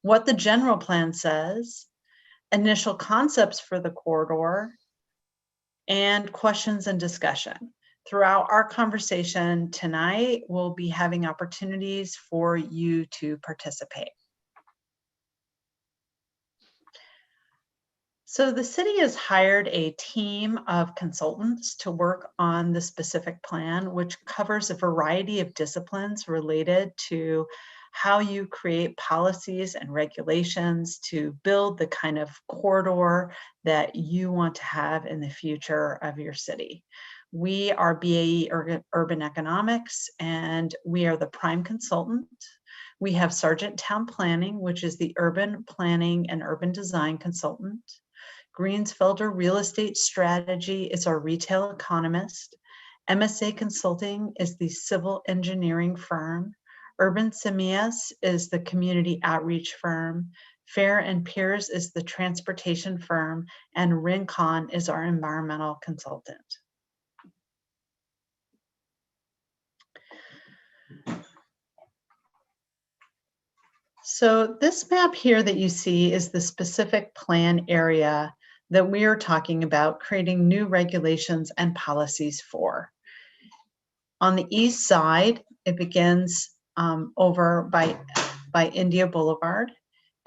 what the general plan says, initial concepts for the corridor, and questions and discussion. Throughout our conversation tonight, we'll be having opportunities for you to participate. So the city has hired a team of consultants to work on the specific plan, which covers a variety of disciplines related to how you create policies and regulations to build the kind of corridor that you want to have in the future of your city. We are BAE Urban Economics, and we are the prime consultant. We have Sargent Town Planning, which is the urban planning and urban design consultant. Greensfelder Real Estate Strategy is our retail economist. MSA Consulting is the civil engineering firm. Urban Simias is the community outreach firm. Fair and Peers is the transportation firm, and Rincon is our environmental consultant. So this map here that you see is the specific plan area that we are talking about creating new regulations and policies for. On the east side, it begins over by India Boulevard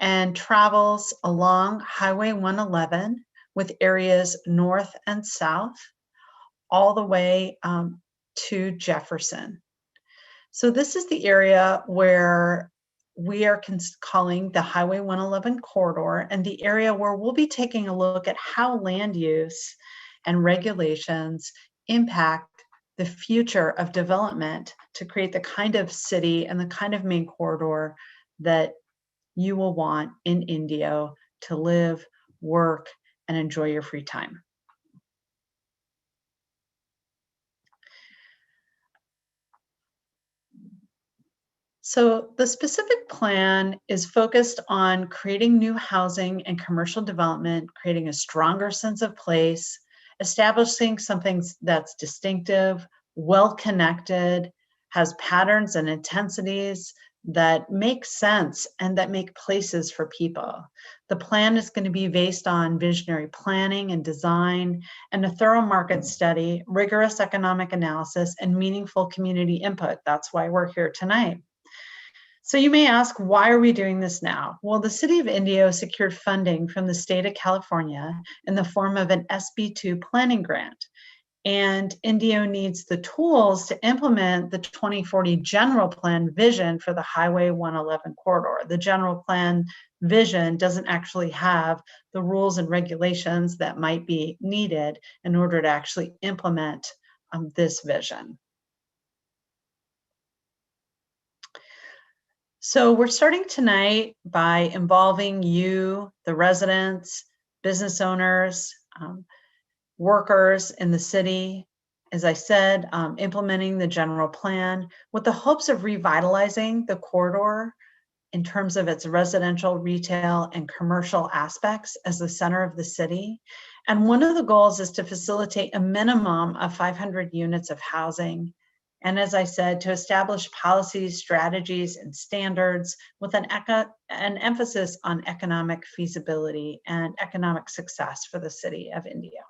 and travels along Highway 111 with areas north and south all the way to Jefferson. So this is the area where we are calling the Highway 111 corridor, and the area where we'll be taking a look at how land use and regulations impact the future of development to create the kind of city and the kind of main corridor that you will want in Indio to live, work, and enjoy your free time. So the specific plan is focused on creating new housing and commercial development, creating a stronger sense of place, establishing something that's distinctive, well-connected, has patterns and intensities that make sense and that make places for people. The plan is going to be based on visionary planning and design and a thorough market study, rigorous economic analysis, and meaningful community input. That's why we're here tonight. So you may ask, why are we doing this now? Well, the City of Indio secured funding from the state of California in the form of an SB2 planning grant. And Indio needs the tools to implement the 2040 general plan vision for the Highway 111 corridor. The general plan vision doesn't actually have the rules and regulations that might be needed in order to actually implement this vision. So we're starting tonight by involving you, the residents, business owners, workers in the city, as I said, implementing the general plan with the hopes of revitalizing the corridor in terms of its residential, retail, and commercial aspects as the center of the city. And one of the goals is to facilitate a minimum of 500 units of housing. And as I said, to establish policies, strategies, and standards with an emphasis on economic feasibility and economic success for the city of Indio.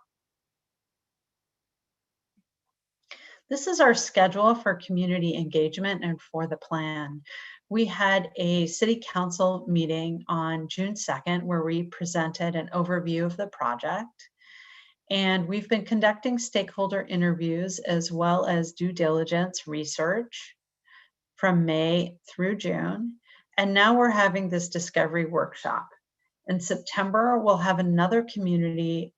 This is our schedule for community engagement and for the plan. We had a city council meeting on June 2nd where we presented an overview of the project. And we've been conducting stakeholder interviews as well as due diligence research from May through June. And now we're having this discovery workshop. In September, we'll have another community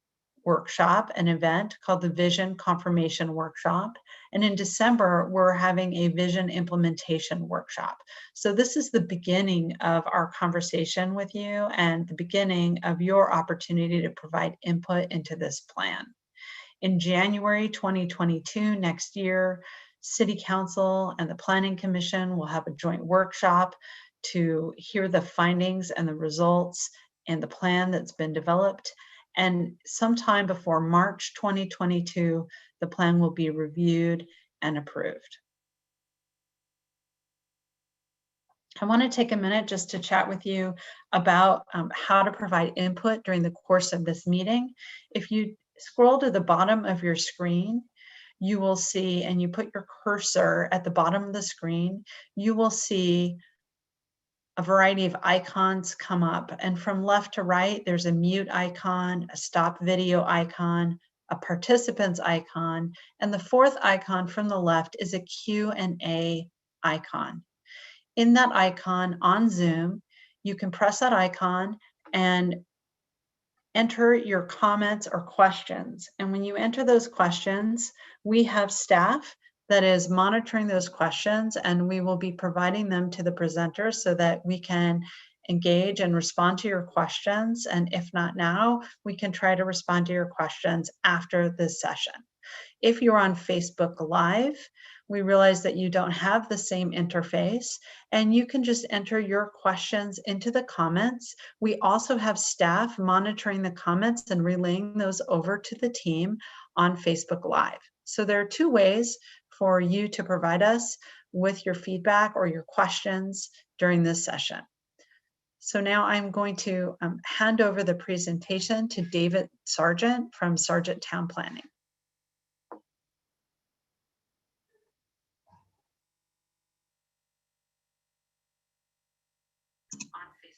workshop, an event called the Vision Confirmation Workshop. And in December, we're having a vision implementation workshop. So this is the beginning of our conversation with you and the beginning of your opportunity to provide input into this plan. In January 2022, next year, City Council and the Planning Commission will have a joint workshop to hear the findings and the results and the plan that's been developed. And sometime before March 2022, the plan will be reviewed and approved. I want to take a minute just to chat with you about how to provide input during the course of this meeting. If you scroll to the bottom of your screen, you will see, and you put your cursor at the bottom of the screen, you will see a variety of icons come up. And from left to right, there's a mute icon, a stop video icon, a participants icon, and the fourth icon from the left is a Q&A icon. In that icon on Zoom, you can press that icon and enter your comments or questions. And when you enter those questions, we have staff that is monitoring those questions, and we will be providing them to the presenters so that we can engage and respond to your questions. And if not now, we can try to respond to your questions after this session. If you're on Facebook Live, we realize that you don't have the same interface, and you can just enter your questions into the comments. We also have staff monitoring the comments and relaying those over to the team on Facebook Live. So there are two ways for you to provide us with your feedback or your questions during this session. So now I'm going to hand over the presentation to David Sargent from Sargent Town Planning.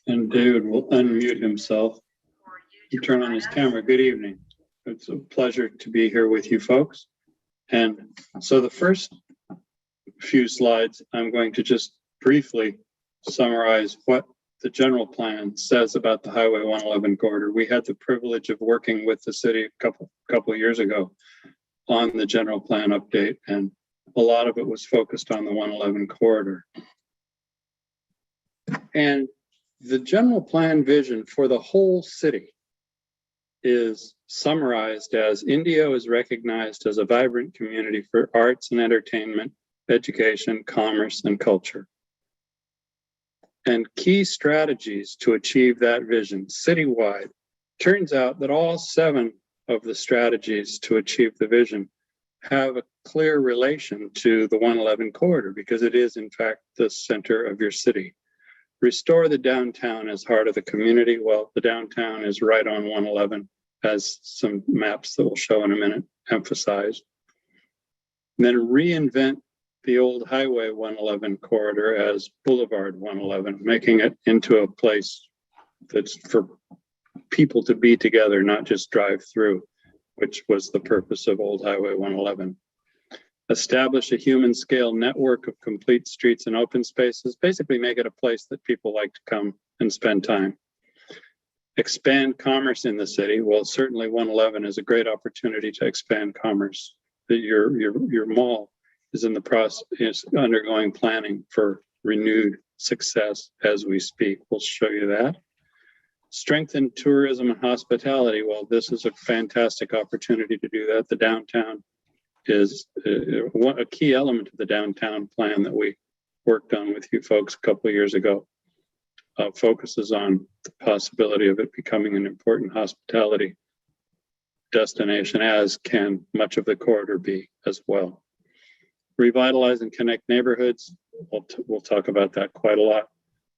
And David will unmute himself and turn on his camera. Good evening. It's a pleasure to be here with you folks. And so the first few slides, I'm going to just briefly summarize what the general plan says about the Highway 111 corridor. We had the privilege of working with the city a couple of years ago on the general plan update, and a lot of it was focused on the 111 corridor. And the general plan vision for the whole city is summarized as Indio is recognized as a vibrant community for arts and entertainment, education, commerce, and culture. And key strategies to achieve that vision citywide. Turns out that all 7 of the strategies to achieve the vision have a clear relation to the 111 corridor because it is in fact the center of your city. Restore the downtown as heart of the community. Well, the downtown is right on 111, as some maps that we'll show in a minute emphasize. And then reinvent the old Highway 111 corridor as Boulevard 111, making it into a place that's for people to be together, not just drive through, which was the purpose of old Highway 111. Establish a human scale network of complete streets and open spaces, basically make it a place that people like to come and spend time. Expand commerce in the city. Well, certainly 111 is a great opportunity to expand commerce. Your mall is in the process, is undergoing planning for renewed success as we speak. We'll show you that. Strengthen tourism and hospitality. Well, this is a fantastic opportunity to do that. The downtown is a key element of the downtown plan that we worked on with you folks a couple of years ago. Focuses on the possibility of it becoming an important hospitality destination, as can much of the corridor be as well. Revitalize and connect neighborhoods. We'll talk about that quite a lot.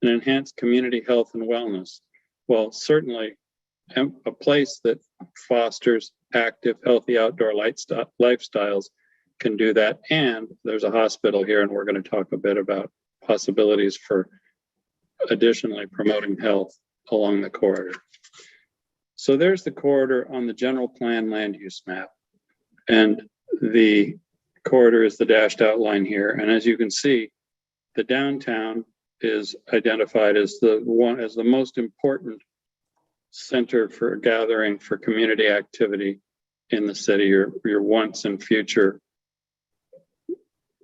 And enhance community health and wellness. Well, certainly a place that fosters active, healthy outdoor lifestyles can do that. And there's a hospital here, and we're going to talk a bit about possibilities for additionally promoting health along the corridor. So there's the corridor on the general plan land use map. And the corridor is the dashed outline here. And as you can see, the downtown is identified as the most important center for gathering for community activity in the city, your once and future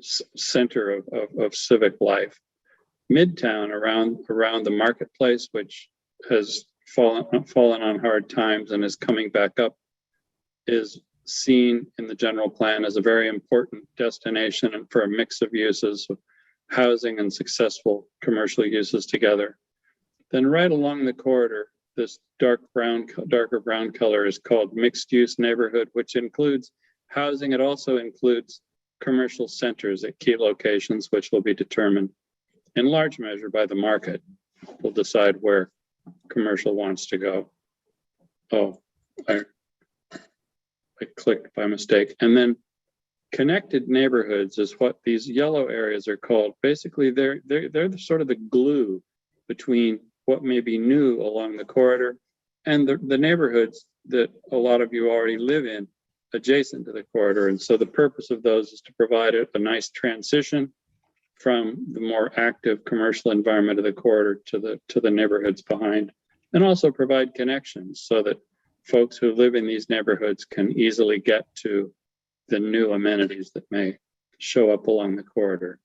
center of civic life. Midtown around the marketplace, which has fallen on hard times and is coming back up, is seen in the general plan as a very important destination and for a mix of uses of housing and successful commercial uses together. Then right along the corridor, this darker brown color is called mixed use neighborhood, which includes housing. It also includes commercial centers at key locations, which will be determined in large measure by the market, will decide where commercial wants to go. Oh, I clicked by mistake. And then connected neighborhoods is what these yellow areas are called. Basically, they're sort of the glue between what may be new along the corridor and the neighborhoods that a lot of you already live in adjacent to the corridor. And so the purpose of those is to provide a nice transition from the more active commercial environment of the corridor to the neighborhoods behind, and also provide connections so that folks who live in these neighborhoods can easily get to the new amenities that may show up along the corridor.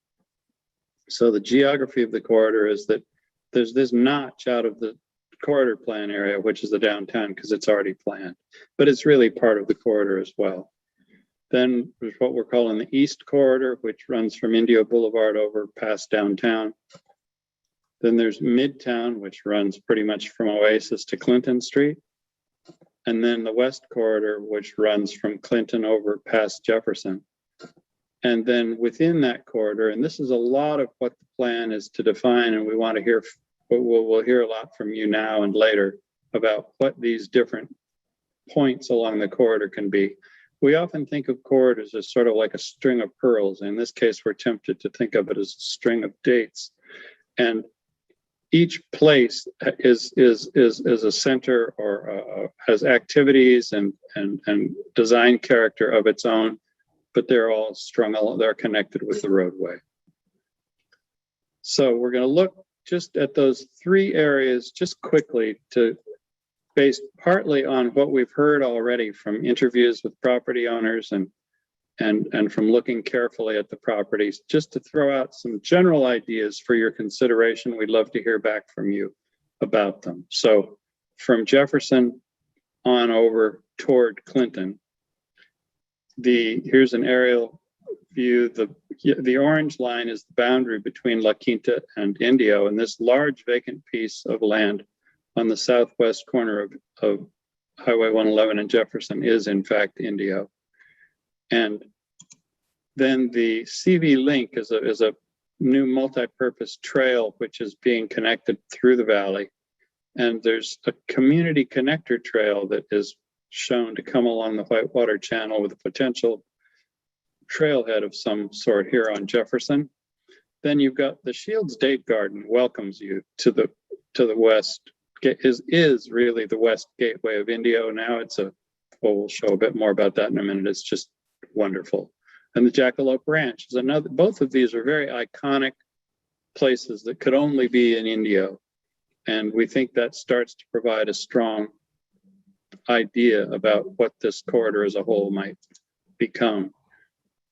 So the geography of the corridor is that there's this notch out of the corridor plan area, which is the downtown, because it's already planned, but it's really part of the corridor as well. Then there's what we're calling the East Corridor, which runs from Indio Boulevard over past downtown. Then there's Midtown, which runs pretty much from Oasis to Clinton Street. And then the West Corridor, which runs from Clinton over past Jefferson. And then within that corridor, and this is a lot of what the plan is to define, and we want to hear, we'll hear a lot from you now and later about what these different points along the corridor can be. We often think of corridors as sort of like a string of pearls. In this case, we're tempted to think of it as a string of dates. And each place is a center or has activities and design character of its own, but they're all they're connected with the roadway. So we're going to look just at those three areas just quickly, based partly on what we've heard already from interviews with property owners and from looking carefully at the properties, just to throw out some general ideas for your consideration. We'd love to hear back from you about them. So from Jefferson on over toward Clinton, here's an aerial view. The orange line is the boundary between La Quinta and Indio, and this large vacant piece of land on the southwest corner of Highway 111 and Jefferson is in fact Indio. And then the CV Link is a new multi-purpose trail which is being connected through the valley. And there's a community connector trail that is shown to come along the Whitewater Channel with a potential trailhead of some sort here on Jefferson. Then you've got the Shields Date Garden welcomes you to the west. Is really the west gateway of Indio. Now we'll show a bit more about that in a minute. It's just wonderful. And the Jackalope Ranch is another. Both of these are very iconic places that could only be in Indio. And we think that starts to provide a strong idea about what this corridor as a whole might become.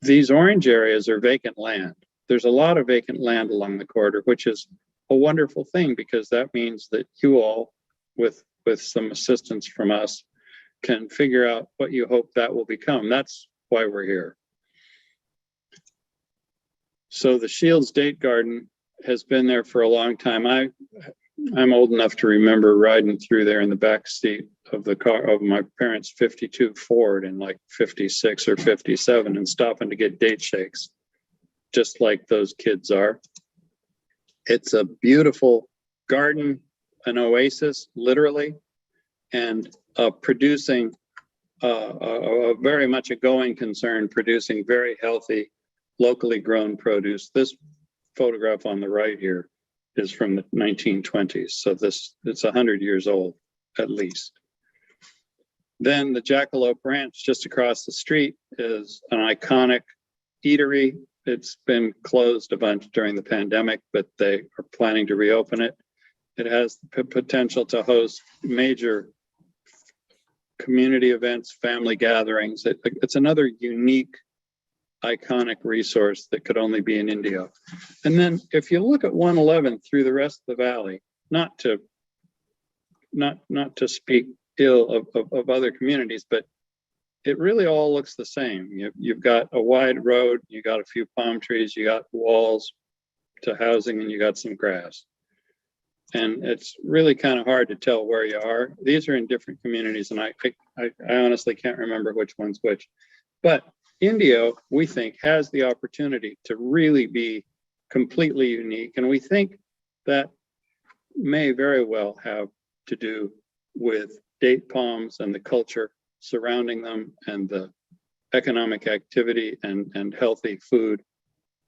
These orange areas are vacant land. There's a lot of vacant land along the corridor, which is a wonderful thing, because that means that you all, with some assistance from us, can figure out what you hope that will become. That's why we're here. So the Shields Date Garden has been there for a long time. I'm old enough to remember riding through there in the back seat of the car of my parents' 52 Ford in like 56 or 57 and stopping to get date shakes, just like those kids are. It's a beautiful garden, an oasis, literally, and producing very much a going concern, producing very healthy, locally grown produce. This photograph on the right here is from the 1920s, so it's 100 years old at least. Then the Jackalope Ranch just across the street is an iconic eatery. It's been closed a bunch during the pandemic, but they are planning to reopen it. It has the potential to host major community events, family gatherings. It's another unique, iconic resource that could only be in Indio. And then if you look at 111 through the rest of the valley, not to speak ill of other communities, but it really all looks the same. You've got a wide road, you got a few palm trees, you got walls to housing, and you got some grass. And it's really kind of hard to tell where you are. These are in different communities, and I honestly can't remember which one's which. But Indio, we think, has the opportunity to really be completely unique. And we think that may very well have to do with date palms and the culture surrounding them and the economic activity and healthy food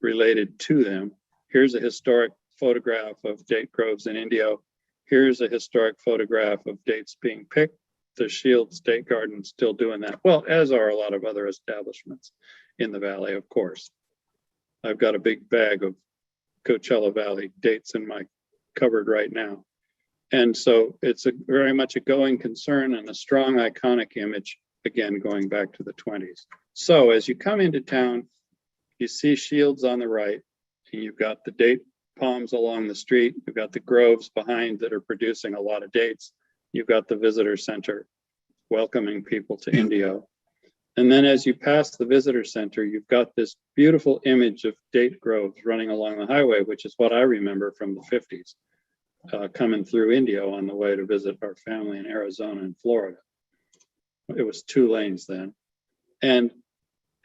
related to them. Here's a historic photograph of date groves in Indio. Here's a historic photograph of dates being picked. The Shields Date Garden still doing that. Well, as are a lot of other establishments in the Valley, of course. I've got a big bag of Coachella Valley dates in my cupboard right now. And so it's very much a going concern and a strong iconic image, again, going back to the 20s. So as you come into town, you see Shields on the right, and you've got the date palms along the street. You've got the groves behind that are producing a lot of dates. You've got the visitor center welcoming people to Indio. And then as you pass the visitor center, you've got this beautiful image of date groves running along the highway, which is what I remember from the 50s, coming through Indio on the way to visit our family in Arizona and Florida. It was 2 lanes then. And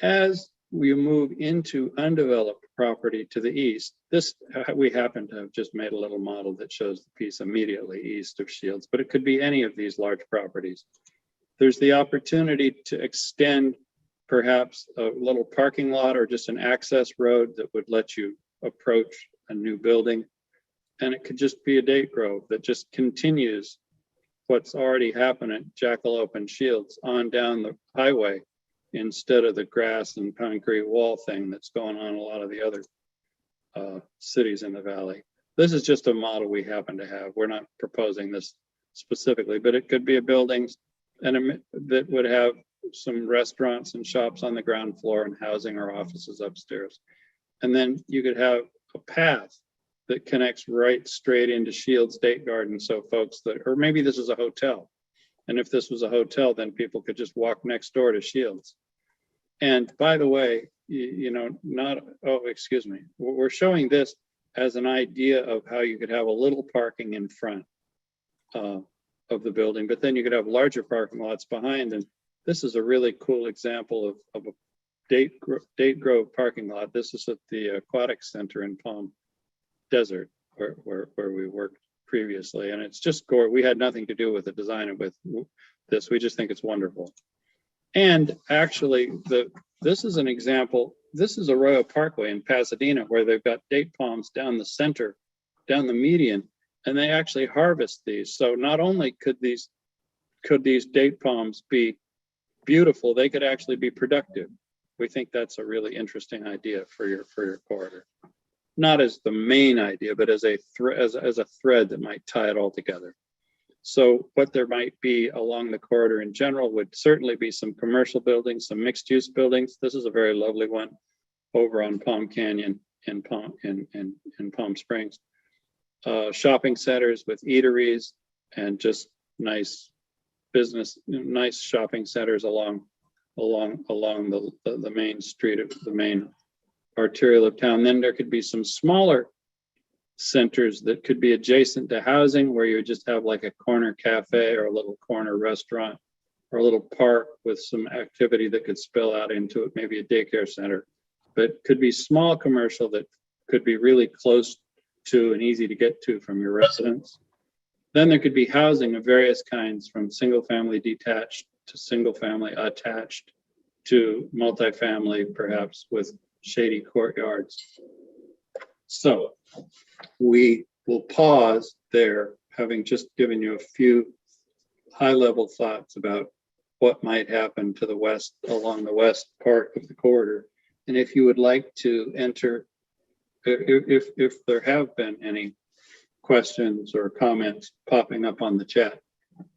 as we move into undeveloped property to the east, we happen to have just made a little model that shows the piece immediately east of Shields, but it could be any of these large properties. There's the opportunity to extend perhaps a little parking lot or just an access road that would let you approach a new building. And it could just be a date grove that just continues what's already happened at Jackalope and Shields on down the highway, instead of the grass and concrete wall thing that's going on in a lot of the other cities in the Valley. This is just a model we happen to have. We're not proposing this specifically, but it could be a building that would have some restaurants and shops on the ground floor and housing or offices upstairs. And then you could have a path that connects right straight into Shields Date Garden. So folks or maybe this is a hotel. And if this was a hotel, then people could just walk next door to Shields. And by the way, excuse me, we're showing this as an idea of how you could have a little parking in front of the building, but then you could have larger parking lots behind. And this is a really cool example of a date grove parking lot. This is at the Aquatic Center in Palm Desert, where we worked previously. And it's just we had nothing to do with the design of this. We just think it's wonderful. And actually, this is an example. This is Arroyo Parkway in Pasadena, where they've got date palms down the center, down the median, and they actually harvest these. So not only could these date palms be beautiful, they could actually be productive. We think that's a really interesting idea for your corridor. Not as the main idea, but as a thread that might tie it all together. So what there might be along the corridor in general would certainly be some commercial buildings, some mixed use buildings. This is a very lovely one over on Palm Canyon in Palm Springs. Shopping centers with eateries and just nice business, nice shopping centers along the main street of the main arterial of town. Then there could be some smaller centers that could be adjacent to housing, where you would just have like a corner cafe or a little corner restaurant or a little park with some activity that could spill out into it, maybe a daycare center, but could be small commercial that could be really close to and easy to get to from your residence. Then there could be housing of various kinds, from single family detached to single family attached to multifamily, perhaps with shady courtyards. So we will pause there, having just given you a few high-level thoughts about what might happen to the west, along the west part of the corridor. And if you would like to enter, if there have been any questions or comments popping up on the chat,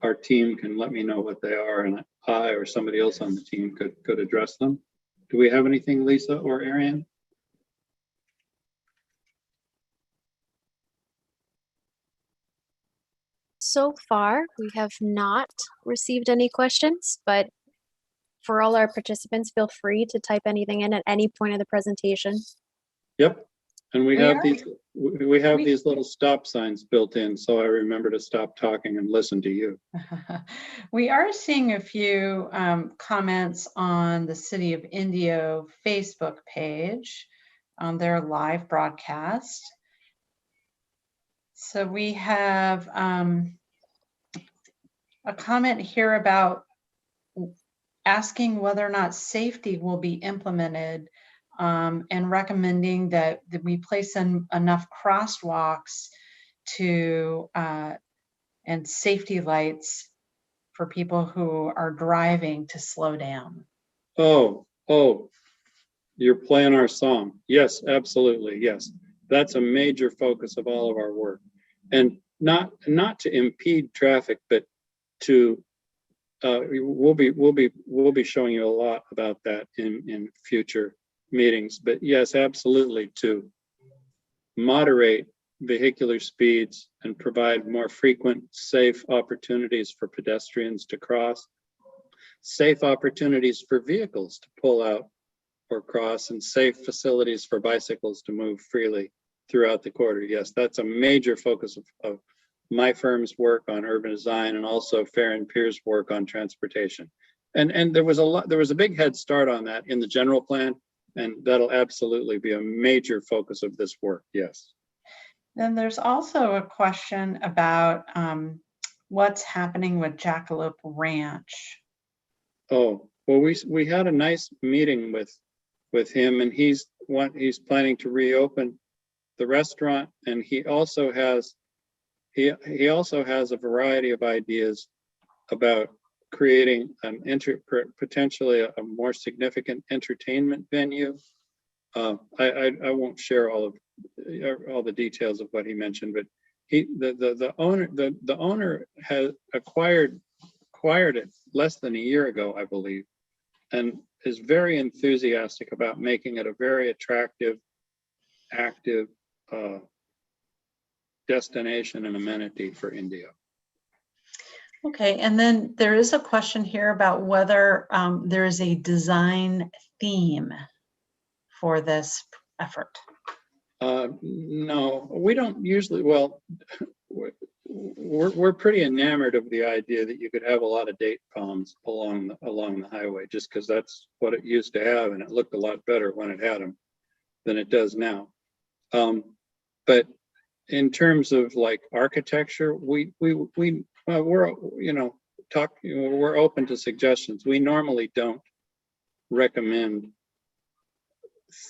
our team can let me know what they are, and I or somebody else on the team could address them. Do we have anything, Lisa or Ariane? So far, we have not received any questions, but for all our participants, feel free to type anything in at any point of the presentation. Yep. And we have these little stop signs built in, so I remember to stop talking and listen to you. We are seeing a few comments on the City of Indio Facebook page. on their live broadcast. So we have a comment here about asking whether or not safety will be implemented, and recommending that we place in enough crosswalks to and safety lights for people who are driving to slow down. Oh, you're playing our song. Yes, absolutely. Yes. That's a major focus of all of our work. And not to impede traffic, but to we'll be showing you a lot about that in future meetings. But yes, absolutely, to moderate vehicular speeds and provide more frequent, safe opportunities for pedestrians to cross, safe opportunities for vehicles to pull out or cross, and safe facilities for bicycles to move freely throughout the corridor. Yes, that's a major focus of my firm's work on urban design, and also Fair and Pier's work on transportation. And there was a big head start on that in the general plan, and that'll absolutely be a major focus of this work. Yes. Then there's also a question about what's happening with Jackalope Ranch. Oh, well, we had a nice meeting with him, and he's planning to reopen the restaurant, and he also has a variety of ideas about creating potentially a more significant entertainment venue. I won't share all the details of what he mentioned, but the owner has acquired it less than a year ago, I believe, and is very enthusiastic about making it a very attractive, active destination and amenity for Indio. Okay, and then there is a question here about whether there is a design theme for this effort. No, we don't usually. Well, we're pretty enamored of the idea that you could have a lot of date palms along the highway, just because that's what it used to have, and it looked a lot better when it had them than it does now. But in terms of like architecture, we're open to suggestions. We normally don't recommend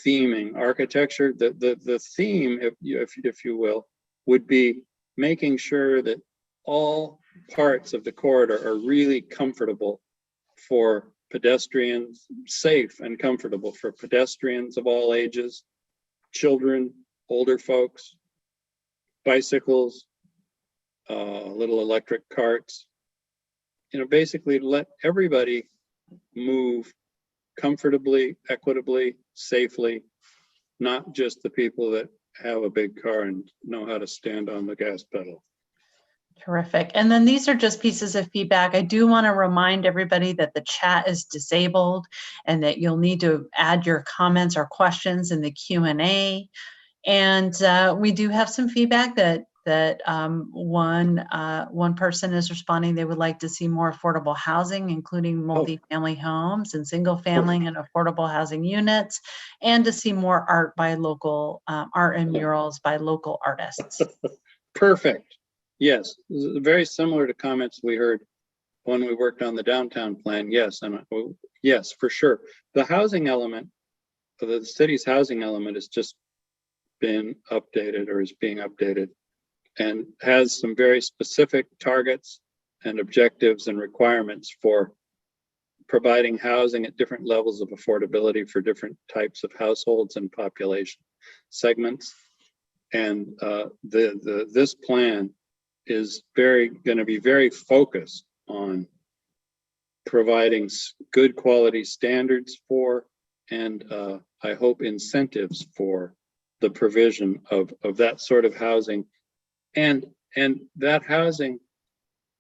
theming architecture. The theme, if you will, would be making sure that all parts of the corridor are really comfortable for pedestrians, safe and comfortable for pedestrians of all ages, children, older folks, bicycles, little electric carts. Basically let everybody move comfortably, equitably, safely, not just the people that have a big car and know how to stand on the gas pedal. Terrific. And then these are just pieces of feedback. I do want to remind everybody that the chat is disabled and that you'll need to add your comments or questions in the Q&A. And we do have some feedback that one person is responding. They would like to see more affordable housing, including multifamily homes and single family and affordable housing units, and to see more art by local art and murals by local artists. Perfect. Yes, very similar to comments we heard when we worked on the downtown plan. Yes, and yes, for sure. The housing element, the city's housing element, has just been updated or is being updated, and has some very specific targets and objectives and requirements for providing housing at different levels of affordability for different types of households and population segments. And this plan is going to be very focused on providing good quality standards for, and I hope incentives for, the provision of that sort of housing, and that housing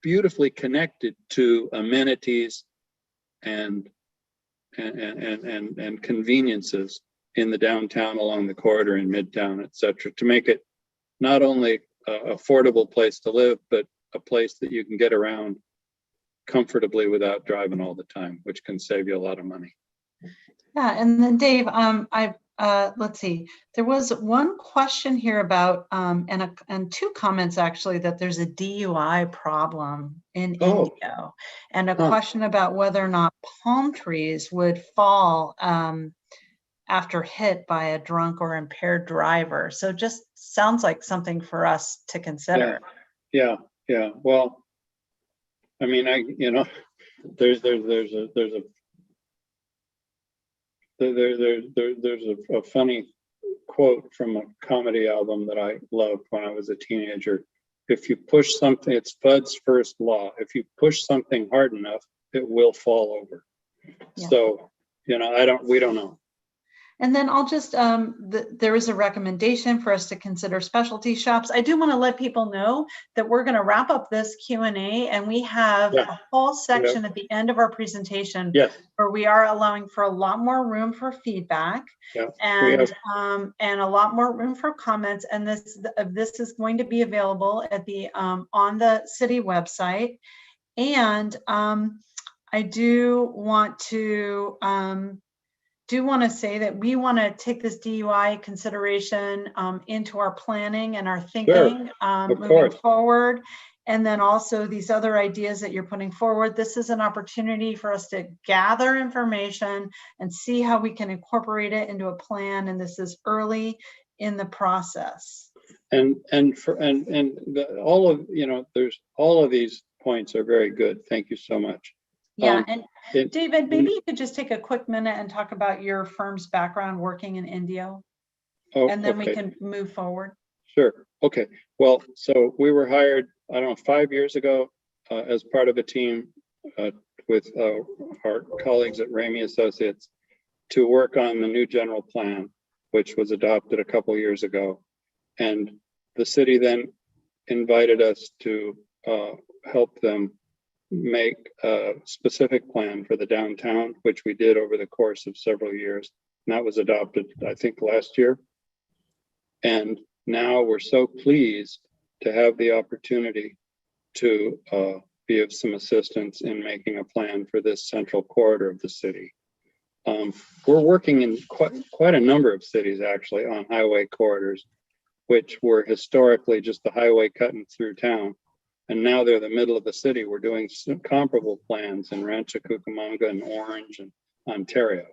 beautifully connected to amenities and conveniences in the downtown, along the corridor, in Midtown, et cetera, to make it not only an affordable place to live, but a place that you can get around comfortably without driving all the time, which can save you a lot of money. Yeah, and then Dave, let's see, there was one question here about, and two comments actually, that there's a DUI problem in Oh. Indio, and a Huh. question about whether or not palm trees would fall after hit by a drunk or impaired driver. So just sounds like something for us to consider. Yeah. Well, I mean, there's a funny quote from a comedy album that I loved when I was a teenager. If you push something, it's Fudd's first law. If you push something hard enough, it will fall over. Yeah. So, we don't know. And then I'll just, there is a recommendation for us to consider specialty shops. I do want to let people know that we're going to wrap up this Q&A, and we have a whole section at the end of our presentation where we are allowing for a lot more room for feedback and a lot more room for comments. And this is going to be available at the on the city website. And I do want to say that we want to take this DUI consideration into our planning and our thinking moving forward. And then also these other ideas that you're putting forward. This is an opportunity for us to gather information and see how we can incorporate it into a plan. And this is early in the process. All of these points are very good. Thank you so much. Yeah, and David, maybe you could just take a quick minute and talk about your firm's background working in Indio, and then we can move forward. Sure. Okay. Well, so we were hired, I don't know, 5 years ago as part of a team with our colleagues at Ramey Associates to work on the new general plan, which was adopted a couple years ago. And the city then invited us to help them make a specific plan for the downtown, which we did over the course of several years. And that was adopted, I think, last year. And now we're so pleased to have the opportunity to be of some assistance in making a plan for this central corridor of the city. We're working in quite a number of cities, actually, on highway corridors, which were historically just the highway cutting through town. And now they're the middle of the city. We're doing some comparable plans in Rancho Cucamonga and Orange and Ontario.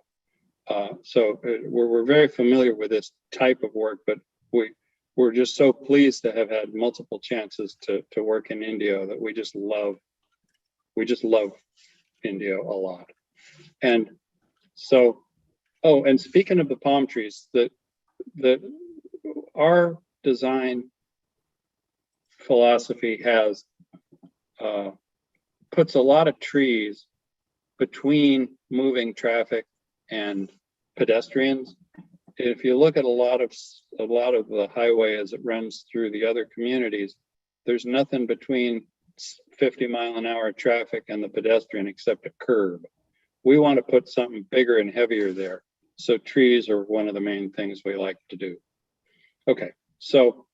So we're very familiar with this type of work, but we're just so pleased to have had multiple chances to work in Indio that we just love Indio a lot. And so, and speaking of the palm trees, our design philosophy has puts a lot of trees between moving traffic and pedestrians. If you look at a lot of the highway as it runs through the other communities, there's nothing between 50-mile-an-hour traffic and the pedestrian except a curb. We want to put something bigger and heavier there. So trees are one of the main things we like to do. Okay, so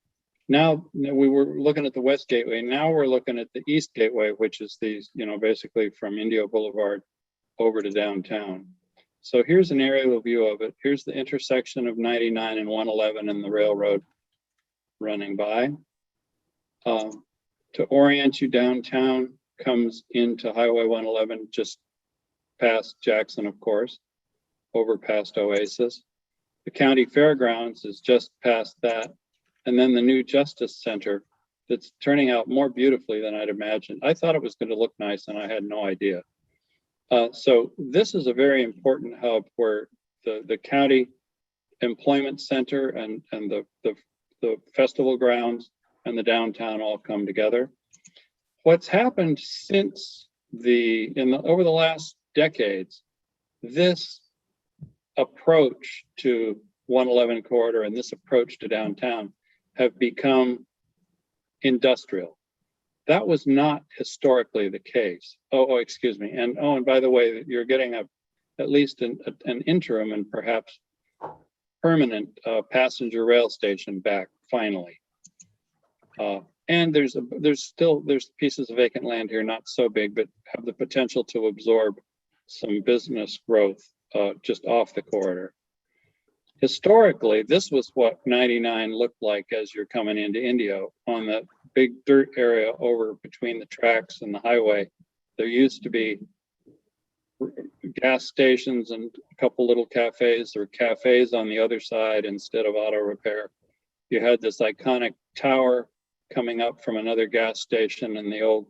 now we were looking at the West Gateway. Now we're looking at the East Gateway, which is these, basically from Indio Boulevard over to downtown. So here's an aerial view of it. Here's the intersection of 99 and 111 and the railroad running by. To orient you downtown comes into Highway 111, just past Jackson, of course, over past Oasis. The county fairgrounds is just past that. And then the new Justice Center that's turning out more beautifully than I'd imagined. I thought it was going to look nice and I had no idea. So this is a very important hub where the county employment center and the festival grounds and the downtown all come together. What's happened since over the last decades, this approach to 111 corridor and this approach to downtown have become industrial. That was not historically the case. Excuse me. And by the way, you're getting at least an interim and perhaps permanent passenger rail station back finally. And there's pieces of vacant land here, not so big, but have the potential to absorb some business growth just off the corridor. historically, this was what 99 looked like as you're coming into Indio on the big dirt area over between the tracks and the highway. There used to be gas stations and a couple little cafes, or cafes on the other side instead of auto repair. You had this iconic tower coming up from another gas station and the old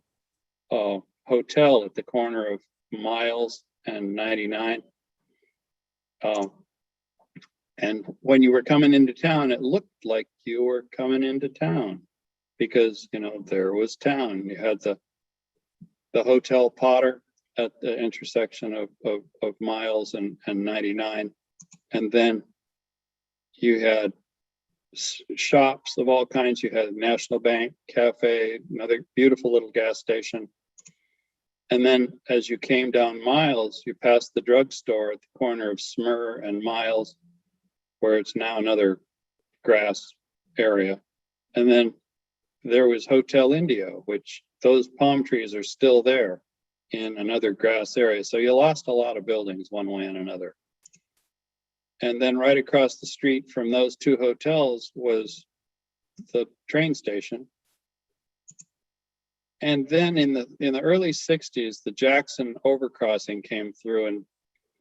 hotel at the corner of Miles and 99. And when you were coming into town, it looked like you were coming into town because, you know, there was town. You had the Hotel Potter at the intersection of Miles and 99. And then you had shops of all kinds. You had National Bank, cafe, another beautiful little gas station. And then as you came down Miles, you passed the drugstore at the corner of Smur and Miles, where it's now another grass area. And then there was Hotel Indio, which those palm trees are still there in another grass area. So you lost a lot of buildings one way and another. And then right across the street from those two hotels was the train station. And then in the early 60s, the Jackson overcrossing came through and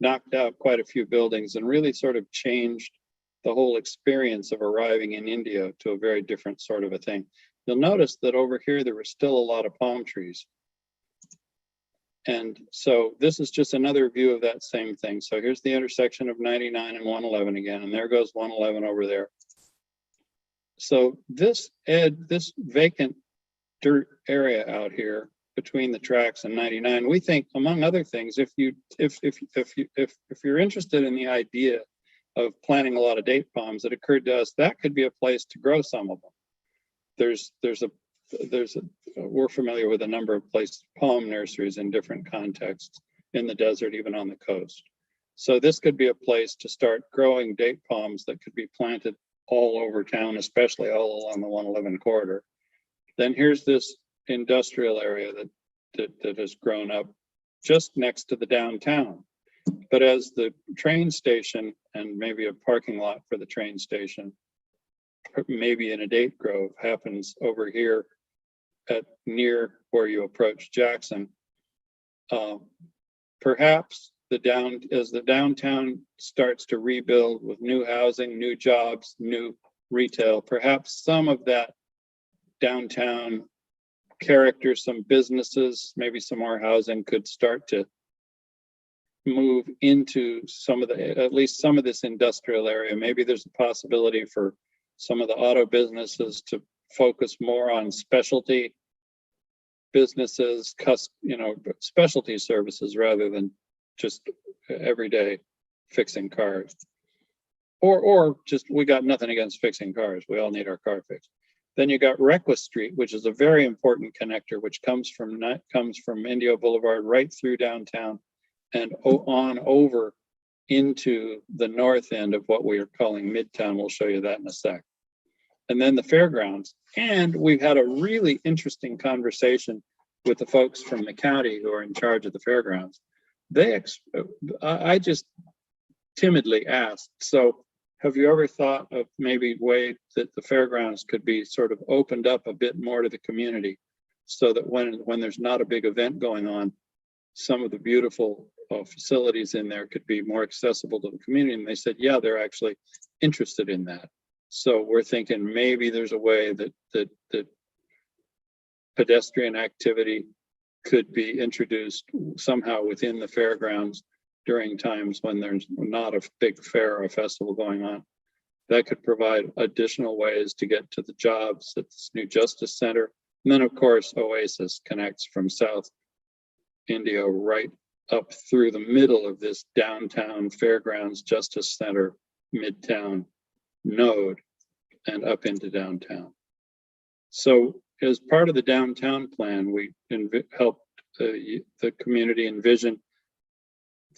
knocked out quite a few buildings and really sort of changed the whole experience of arriving in Indio to a very different sort of a thing. You'll notice that over here, there were still a lot of palm trees. And so this is just another view of that same thing. So here's the intersection of 99 and 111 again, and there goes 111 over there. So this vacant dirt area out here between the tracks and 99, we think, among other things, if you're interested in the idea of planting a lot of date palms, it occurred to us that could be a place to grow some of them. We're familiar with a number of places, palm nurseries in different contexts in the desert, even on the coast. So this could be a place to start growing date palms that could be planted all over town, especially all along the 111 corridor. Then here's this industrial area that has grown up just next to the downtown. But as the train station and maybe a parking lot for the train station, maybe in a date grove, happens over here at near where you approach Jackson, perhaps as the downtown starts to rebuild with new housing, new jobs, new retail, perhaps some of that downtown character, some businesses, maybe some more housing could start to move into at least some of this industrial area. Maybe there's a possibility for some of the auto businesses to focus more on specialty businesses, specialty services rather than just everyday fixing cars. Or just, we got nothing against fixing cars. We all need our car fixed. Then you got Requa Street, which is a very important connector, which comes from Indio Boulevard right through downtown and on over into the north end of what we are calling Midtown. We'll show you that in a sec. And then the fairgrounds. And we've had a really interesting conversation with the folks from the county who are in charge of the fairgrounds. I just timidly asked, so have you ever thought of maybe way that the fairgrounds could be sort of opened up a bit more to the community so that when there's not a big event going on, some of the beautiful facilities in there could be more accessible to the community? And they said, yeah, they're actually interested in that. So we're thinking maybe there's a way that pedestrian activity could be introduced somehow within the fairgrounds during times when there's not a big fair or a festival going on. That could provide additional ways to get to the jobs at this new Justice Center. And then of course, Oasis connects from South Indio right up through the middle of this downtown fairgrounds Justice Center Midtown node and up into downtown. So as part of the downtown plan, we helped the community envision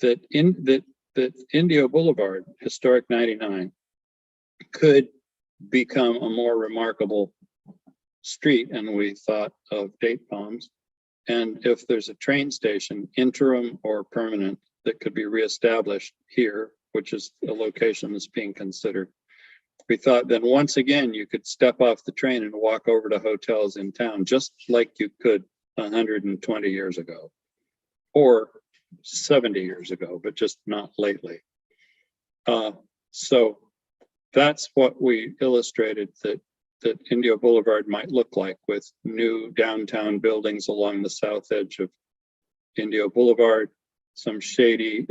that Indio Boulevard, historic 99, could become a more remarkable street. And we thought of date palms. And if there's a train station, interim or permanent, that could be reestablished here which is a location that's being considered. We thought then once again, you could step off the train and walk over to hotels in town, just like you could 120 years ago or 70 years ago, but just not lately. So that's what we illustrated that Indio Boulevard might look like, with new downtown buildings along the south edge of Indio Boulevard, some shade,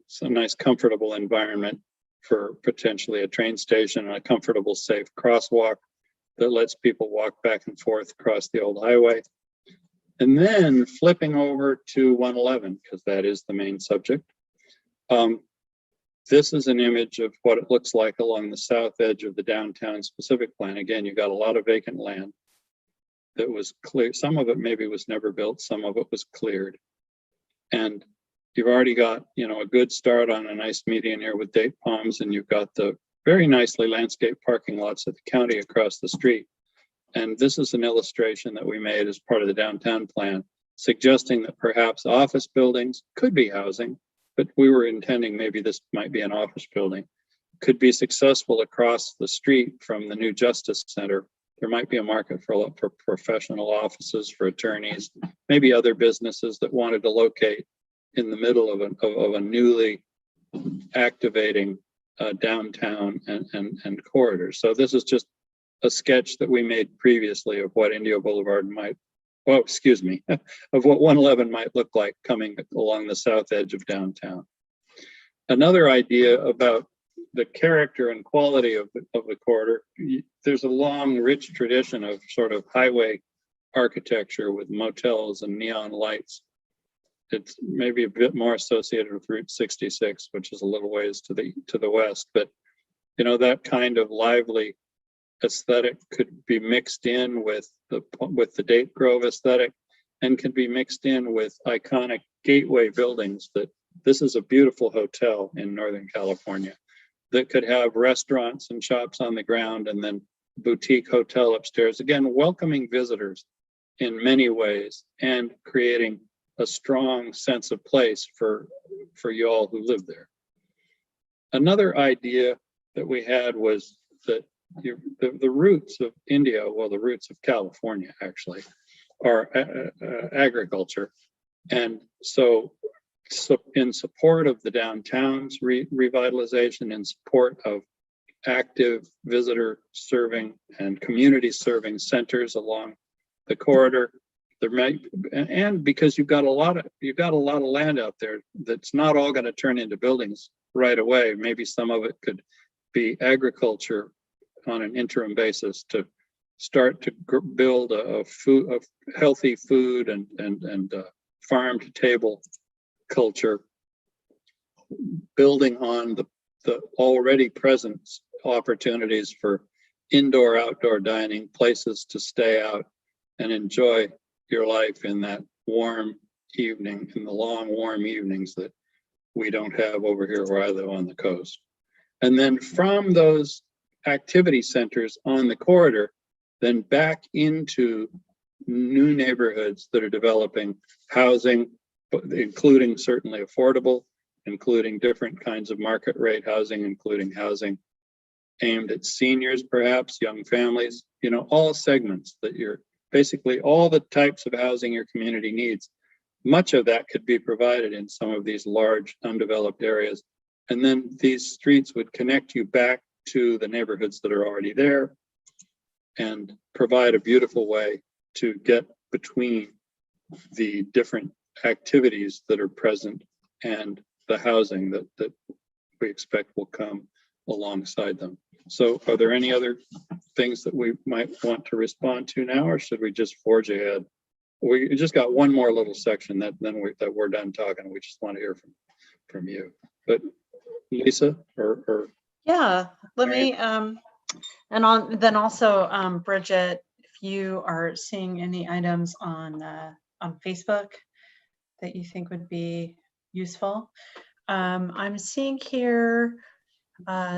some nice comfortable environment for potentially a train station and a comfortable, safe crosswalk that lets people walk back and forth across the old highway. And then flipping over to 111, because that is the main subject. This is an image of what it looks like along the south edge of the downtown specific plan. Again, you got a lot of vacant land that was clear. Some of it maybe was never built, some of it was cleared. And you've already got, a good start on a nice median here with date palms, and you've got the very nicely landscaped parking lots of the county across the street. And this is an illustration that we made as part of the downtown plan, suggesting that perhaps office buildings could be housing, but we were intending maybe this might be an office building, could be successful across the street from the new Justice Center. There might be a market for professional offices, for attorneys, maybe other businesses that wanted to locate in the middle of a newly activating downtown and corridor. So this is just a sketch that we made previously of what Indio Boulevard might, of what 111 might look like coming along the south edge of downtown. Another idea about the character and quality of the corridor, there's a long, rich tradition of sort of highway architecture with motels and neon lights. It's maybe a bit more associated with Route 66, which is a little ways to the west, but that kind of lively aesthetic could be mixed in with the Date Grove aesthetic, and can be mixed in with iconic gateway buildings. That this is a beautiful hotel in Northern California that could have restaurants and shops on the ground, and then boutique hotel upstairs, again welcoming visitors in many ways and creating a strong sense of place for you all who live there. Another idea that we had was that the roots of India, well, the roots of California actually, are agriculture. And so in support of the downtown's revitalization, in support of active visitor serving and community serving centers along the corridor, there might, and because you've got a lot of land out there that's not all going to turn into buildings right away. Maybe some of it could be agriculture on an interim basis to start to build a healthy food and farm to table culture, building on the already present opportunities for indoor, outdoor dining, places to stay out and enjoy your life in that warm evening, in the long warm evenings that we don't have over here where I live on the coast. And then from those activity centers on the corridor, then back into new neighborhoods that are developing housing, including certainly affordable, including different kinds of market rate housing, including housing aimed at seniors, perhaps young families, all segments that you're basically all the types of housing your community needs. Much of that could be provided in some of these large undeveloped areas. And then these streets would connect you back to the neighborhoods that are already there and provide a beautiful way to get between the different activities that are present and the housing that we expect will come alongside them. So are there any other things that we might want to respond to now, or should we just forge ahead? We just got one more little section that we're done talking. We just want to hear from you. But Lisa or yeah, let me and then also Bridget, if you are seeing any items on Facebook that you think would be useful. I'm seeing here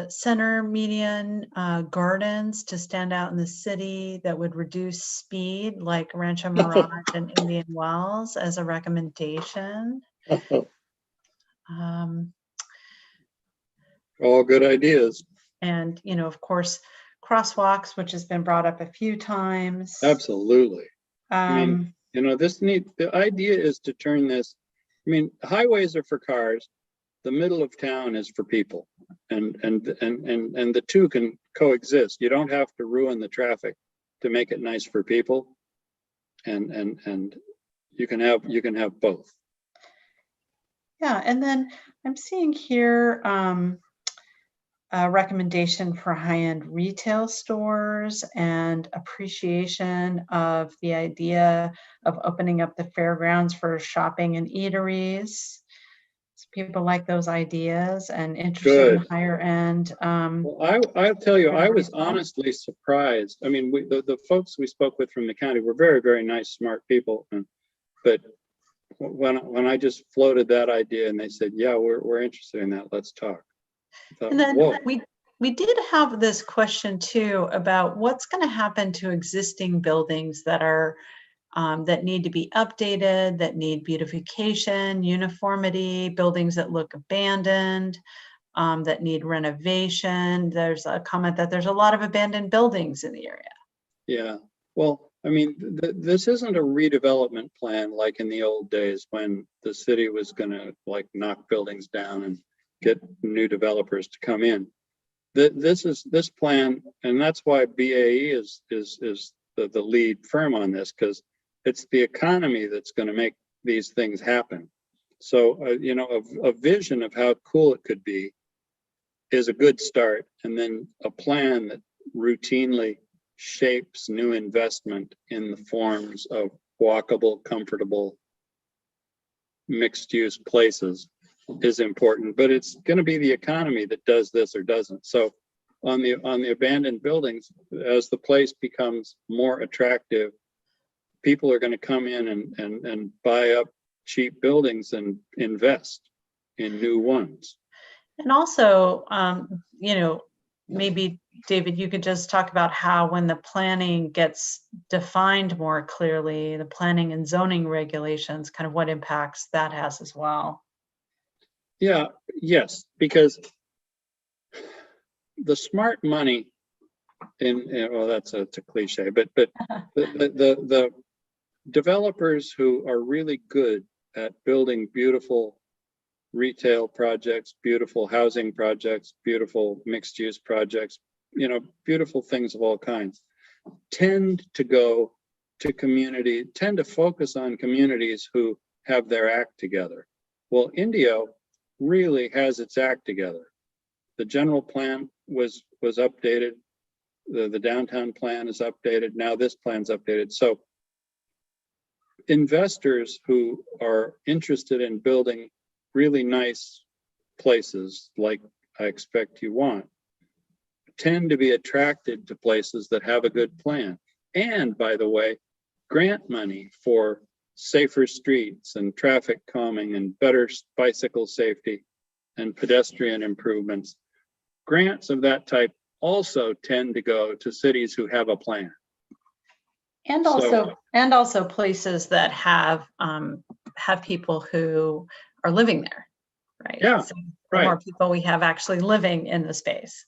center median gardens to stand out in the city that would reduce speed, like Rancho Mirage and Indian Wells, as a recommendation. All good ideas. And, of course, crosswalks, which has been brought up a few times. Absolutely. I mean, Um, the idea is to turn this, highways are for cars. The middle of town is for people, and the two can coexist. You don't have to ruin the traffic to make it nice for people, and you can have both. yeah, and then I'm seeing here a recommendation for high-end retail stores and appreciation of the idea of opening up the fairgrounds for shopping and eateries. So people like those ideas and interested in Good. higher end. Well, I'll tell you, I was retail. honestly surprised. I mean, the folks we spoke with from the county were very, very nice, smart people. But when I just floated that idea and they said, yeah, we're interested in that, let's talk. I thought, And then whoa. we did have this question too about what's going to happen to existing buildings that are that need to be updated, that need beautification, uniformity, buildings that look abandoned, that need renovation. There's a comment that there's a lot of abandoned buildings in the area. Yeah. Well, I mean, this isn't a redevelopment plan like in the old days when the city was going to like knock buildings down and get new developers to come in. This plan, and that's why BAE is the lead firm on this, because it's the economy that's going to make these things happen. So, a vision of how cool it could be is a good start, and then a plan that routinely shapes new investment in the forms of walkable, comfortable, mixed-use places is important. But it's going to be the economy that does this or doesn't. So on the abandoned buildings, as the place becomes more attractive, people are going to come in and buy up cheap buildings and invest in new ones. And also, maybe David, you could just talk about how when the planning gets defined more clearly, the planning and zoning regulations, kind of what impacts that has as well. Yeah, yes, because the smart money well, that's a cliche, but the developers who are really good at building beautiful retail projects, beautiful housing projects, beautiful mixed use projects, beautiful things of all kinds, tend to focus on communities who have their act together. Well, Indio really has its act together. The general plan was updated. The downtown plan is updated. Now this plan's updated. So investors who are interested in building really nice places like I expect you want tend to be attracted to places that have a good plan. And by the way, grant money for safer streets and traffic calming and better bicycle safety and pedestrian improvements. Grants of that type also tend to go to cities who have a plan. And also places that have people who are living there, right? Yeah, so right. The more people we have actually living in the space.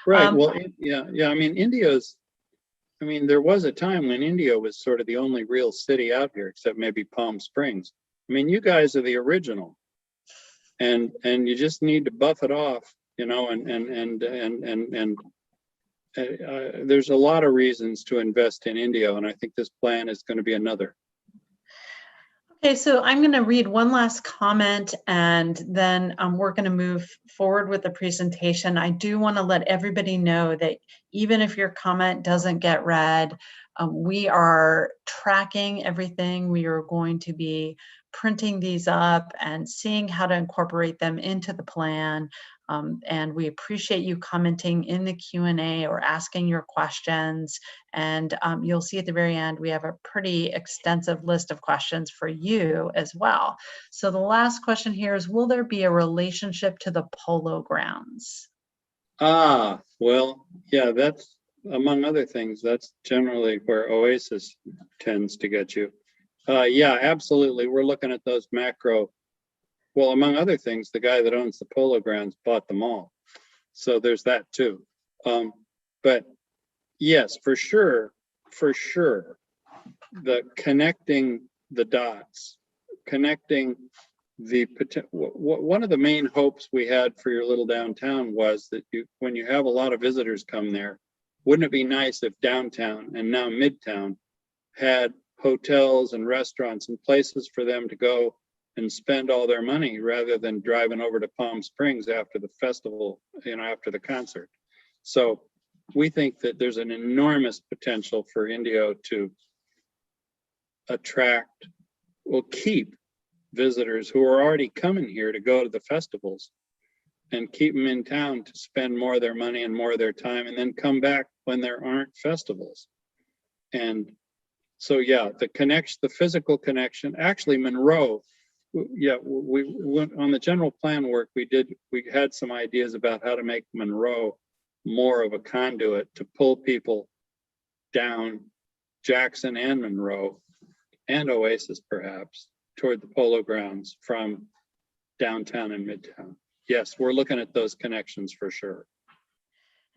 Right. Well, yeah. I mean, there was a time when Indio was sort of the only real city out here, except maybe Palm Springs. I mean, you guys are the original, and you just need to buff it off, there's a lot of reasons to invest in Indio, and I think this plan is going to be another. Okay, so I'm going to read one last comment, and then we're going to move forward with the presentation. I do want to let everybody know that even if your comment doesn't get read, we are tracking everything. We are going to be printing these up and seeing how to incorporate them into the plan. And we appreciate you commenting in the Q&A or asking your questions. And you'll see at the very end, we have a pretty extensive list of questions for you as well. So the last question here is, will there be a relationship to the Polo Grounds? Well, yeah, that's, among other things, that's generally where Oasis tends to get you. Yeah, absolutely. We're looking at those macro. Well, among other things, the guy that owns the Polo Grounds bought them all. So there's that too. But yes, for sure, the connecting the dots, connecting one of the main hopes we had for your little downtown was that when you have a lot of visitors come there, wouldn't it be nice if downtown and now Midtown had hotels and restaurants and places for them to go and spend all their money rather than driving over to Palm Springs after the festival, after the concert. So we think that there's an enormous potential for Indio to keep visitors who are already coming here to go to the festivals and keep them in town to spend more of their money and more of their time and then come back when there aren't festivals. And so, yeah, the physical connection, actually Monroe, we went on the general plan work we had some ideas about how to make Monroe more of a conduit to pull people down Jackson and Monroe and Oasis perhaps toward the Polo Grounds from downtown and Midtown. Yes, we're looking at those connections for sure.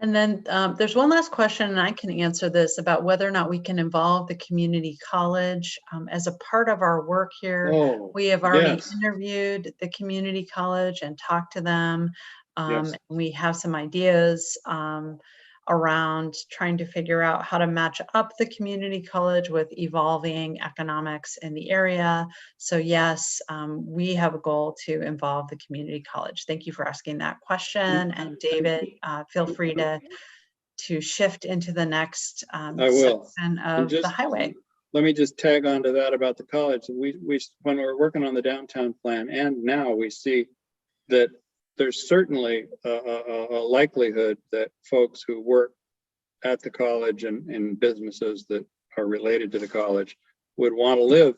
And then there's one last question, and I can answer this, about whether or not we can involve the community college as a part of our work here. Oh, We have already yes. interviewed the community college and talked to them. Yes. We have some ideas around trying to figure out how to match up the community college with evolving economics in the area. So yes, we have a goal to involve the community college. Thank you for asking that question. And David, feel free to shift into the next I will. section of the highway. Let me just tag on to that about the college. When we're working on the downtown plan, and now we see that there's certainly a likelihood that folks who work at the college and in businesses that are related to the college would want to live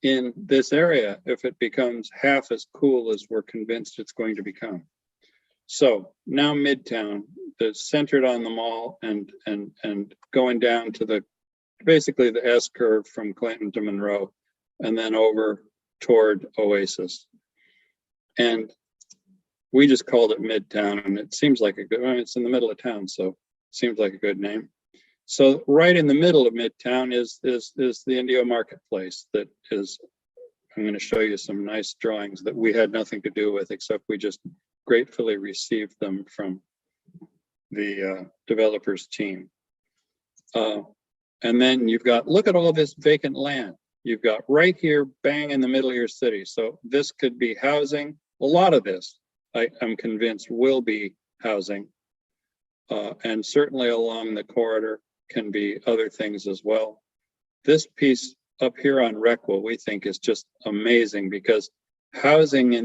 in this area if it becomes half as cool as we're convinced it's going to become. So now Midtown, that's centered on the mall and going down to basically the S curve from Clinton to Monroe, and then over toward Oasis. And we just called it Midtown, and it seems like it's in the middle of town, so it seems like a good name. So right in the middle of Midtown is the Indio Marketplace. That is, I'm going to show you some nice drawings that we had nothing to do with, except we just gratefully received them from the developers team. And then you've got, look at all this vacant land. You've got right here, bang in the middle of your city. So this could be housing. A lot of this, I'm convinced, will be housing. And certainly along the corridor can be other things as well. This piece up here on Requa, we think is just amazing, because housing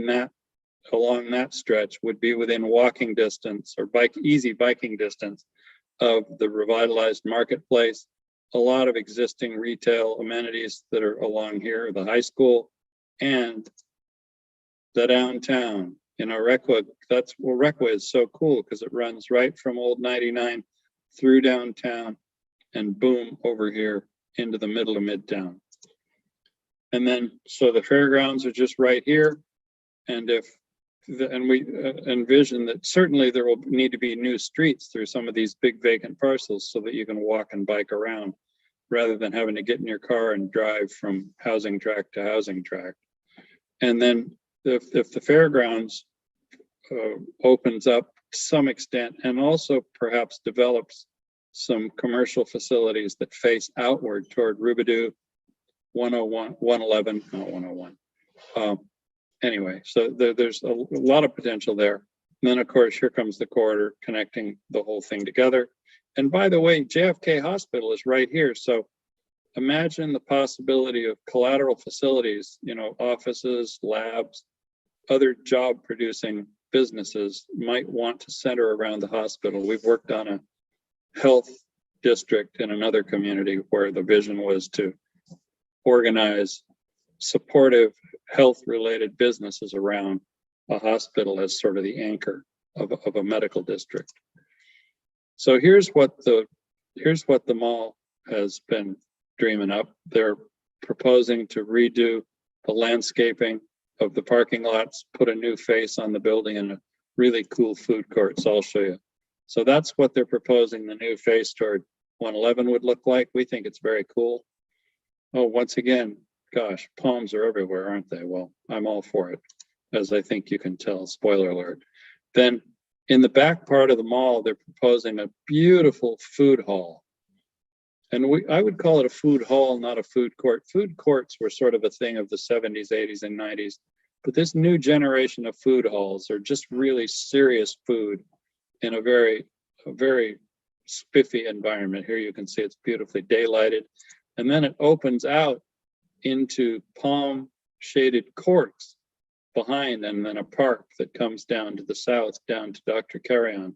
along that stretch would be within walking distance or easy biking distance of the revitalized marketplace. A lot of existing retail amenities that are along here, the high school and the downtown. Requa, Requa is so cool because it runs right from Old 99 through downtown and boom, over here into the middle of Midtown. And then, so the fairgrounds are just right here. And we envision that certainly there will need to be new streets through some of these big vacant parcels so that you can walk and bike around rather than having to get in your car and drive from housing tract to housing tract. And then if the fairgrounds opens up to some extent and also perhaps develops some commercial facilities that face outward toward Rubidoux, 101, 111, not 101. Anyway, so there's a lot of potential there. And then of course, here comes the corridor connecting the whole thing together. And by the way, JFK Hospital is right here. So imagine the possibility of collateral facilities, offices, labs, other job producing businesses might want to center around the hospital. We've worked on a health district in another community where the vision was to organize supportive health related businesses around a hospital as sort of the anchor of a medical district. So here's what the mall has been dreaming up. They're proposing to redo the landscaping of the parking lots, put a new face on the building, and really cool food courts. I'll show you. So that's what they're proposing the new face toward 111 would look like. We think it's very cool. Oh, once again, gosh, palms are everywhere, aren't they? Well, I'm all for it, as I think you can tell. Spoiler alert. Then in the back part of the mall, they're proposing a beautiful food hall. And I would call it a food hall, not a food court. Food courts were sort of a thing of the 70s, 80s, and 90s. But this new generation of food halls are just really serious food in a very spiffy environment. Here you can see it's beautifully daylighted. And then it opens out into palm shaded courts behind, and then a park that comes down to the south, down to Dr. Carrion.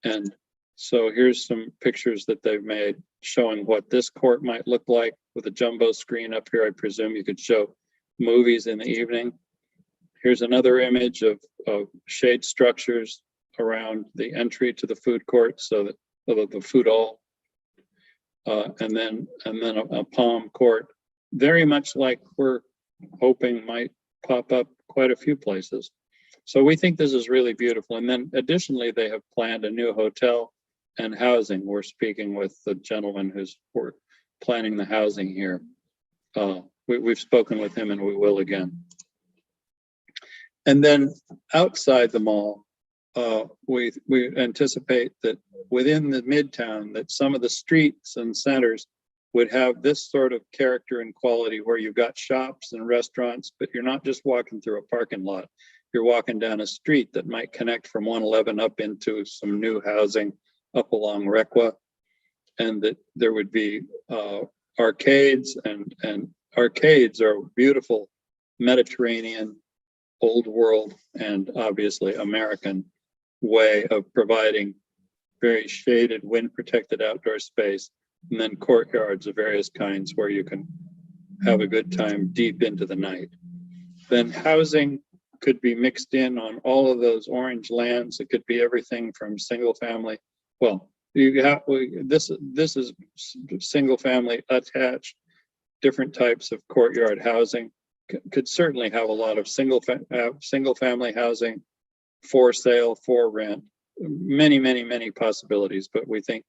And so here's some pictures that they've made showing what this court might look like with a jumbo screen up here. I presume you could show movies in the evening. Here's another image of shade structures around the entry to the food court, so that the food hall, and then a palm court, very much like we're hoping might pop up quite a few places. So we think this is really beautiful. And then additionally, they have planned a new hotel and housing. We're speaking with the gentleman who's planning the housing here. We've spoken with him, and we will again. And then outside the mall, we anticipate that within the Midtown, that some of the streets and centers would have this sort of character and quality, where you've got shops and restaurants, but you're not just walking through a parking lot. You're walking down a street that might connect from 111 up into some new housing up along Requa, and that there would be arcades, and arcades are beautiful Mediterranean, old world, and obviously American way of providing very shaded, wind protected outdoor space, and then courtyards of various kinds where you can have a good time deep into the night. Then housing could be mixed in on all of those orange lands. It could be everything from single family. Well, this is single family attached, different types of courtyard housing. Could certainly have a lot of single family housing for sale, for rent, many possibilities. But we think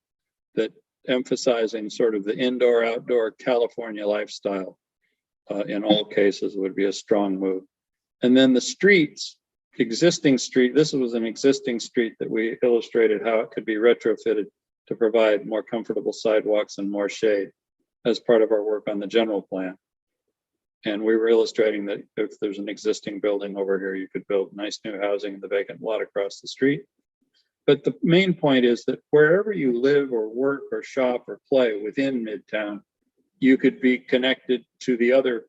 that emphasizing sort of the indoor outdoor California lifestyle in all cases would be a strong move. And then the streets, existing street, this was an existing street that we illustrated how it could be retrofitted to provide more comfortable sidewalks and more shade as part of our work on the general plan. And we were illustrating that if there's an existing building over here, you could build nice new housing in the vacant lot across the street. But the main point is that wherever you live or work or shop or play within Midtown, you could be connected to the other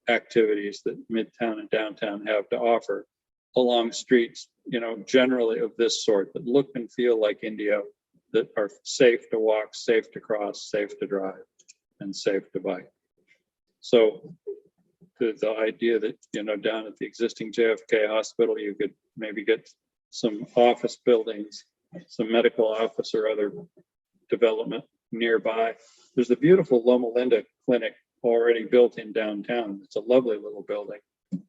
activities that Midtown and downtown have to offer along streets, generally of this sort, that look and feel like Indio, that are safe to walk, safe to cross, safe to drive, and safe to bike. So the idea that, down at the existing JFK hospital, you could maybe get some office buildings, some medical office or other development nearby. There's a beautiful Loma Linda clinic already built in downtown. It's a lovely little building.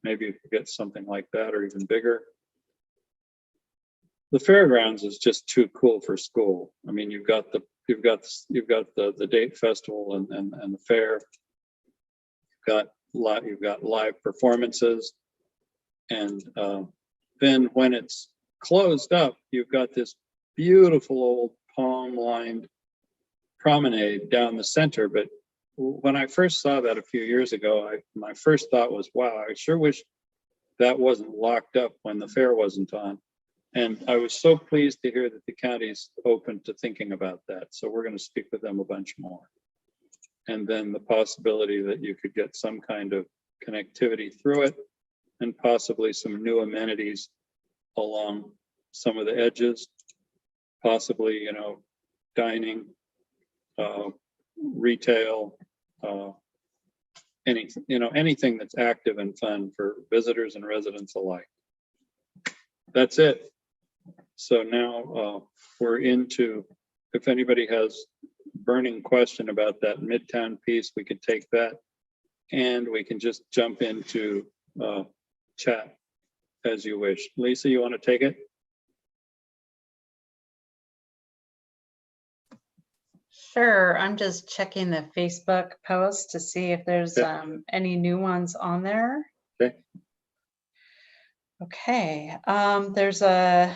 Maybe you could get something like that or even bigger. The fairgrounds is just too cool for school. I mean, you've got the date festival and the fair. You've got live performances, and then when it's closed up, you've got this beautiful old palm-lined promenade down the center. But when I first saw that a few years ago, my first thought was, wow, I sure wish that wasn't locked up when the fair wasn't on. And I was so pleased to hear that the county's open to thinking about that. So we're going to speak with them a bunch more. And then the possibility that you could get some kind of connectivity through it, and possibly some new amenities along some of the edges, possibly, dining, retail, anything that's active and fun for visitors and residents alike. That's it. So now we're into, if anybody has burning question about that Midtown piece, we could take that, and we can just jump into chat as you wish. Lisa, you want to take it? Sure, I'm just checking the Facebook post to see if there's Okay. any new ones on there. Okay. Okay, there's a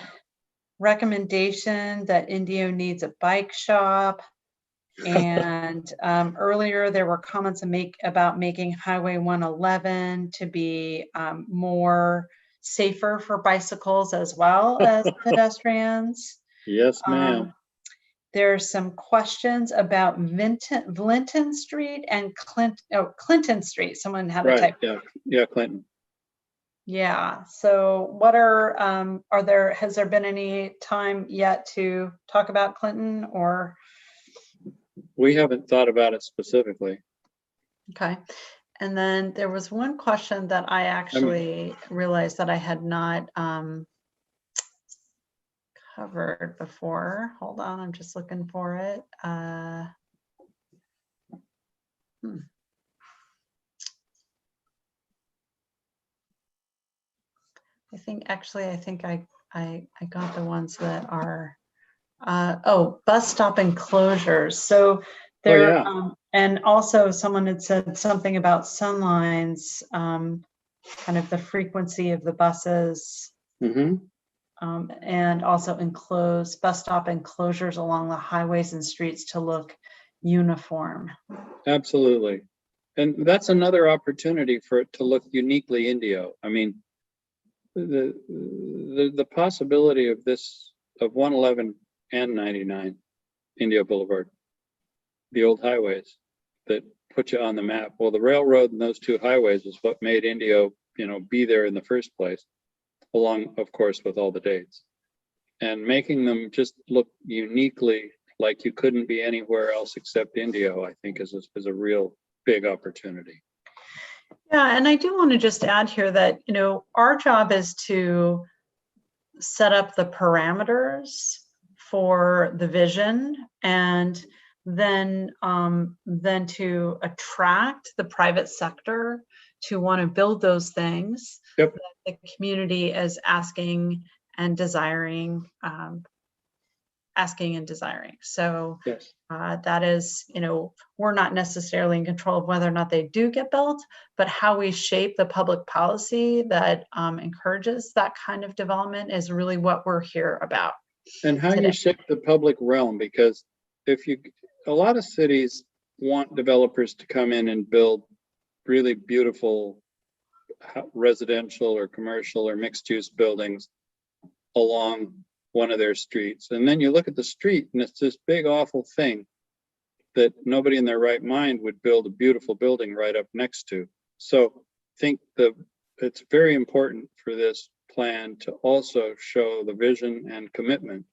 recommendation that Indio needs a bike shop. And earlier there were comments about making Highway 111 to be more safer for bicycles as well as pedestrians. Yes, ma'am. There's some questions about Linton Street and Clinton Street. Someone had a Right, type. yeah, Clinton. Yeah, so what has there been any time yet to talk about Clinton or? We haven't thought about it specifically. Okay. And then there was one question that I actually realized that I had not covered before. Hold on, I'm just looking for it. I think I got the ones that are bus stop enclosures. So there, yeah. And also someone had said something about sunlines, kind of the frequency of the buses, Mm-hmm. and also bus stop enclosures along the highways and streets to look uniform. Absolutely. And that's another opportunity for it to look uniquely Indio. I mean, the possibility of this, of 111 and 99 Indio Boulevard, the old highways that put you on the map. Well, the railroad and those two highways is what made Indio, be there in the first place, along, of course, with all the dates. And making them just look uniquely like you couldn't be anywhere else except Indio, I think is a real big opportunity. Yeah, and I do want to just add here that, our job is to set up the parameters for the vision and then to attract the private sector to want to build those things Yep. that the community is asking and desiring. So yes. That is, we're not necessarily in control of whether or not they do get built, but how we shape the public policy that encourages that kind of development is really what we're here about. And how today. you shape the public realm, because a lot of cities want developers to come in and build really beautiful residential or commercial or mixed use buildings along one of their streets. And then you look at the street and it's this big, awful thing that nobody in their right mind would build a beautiful building right up next to. So I think it's very important for this plan to also show the vision and commitment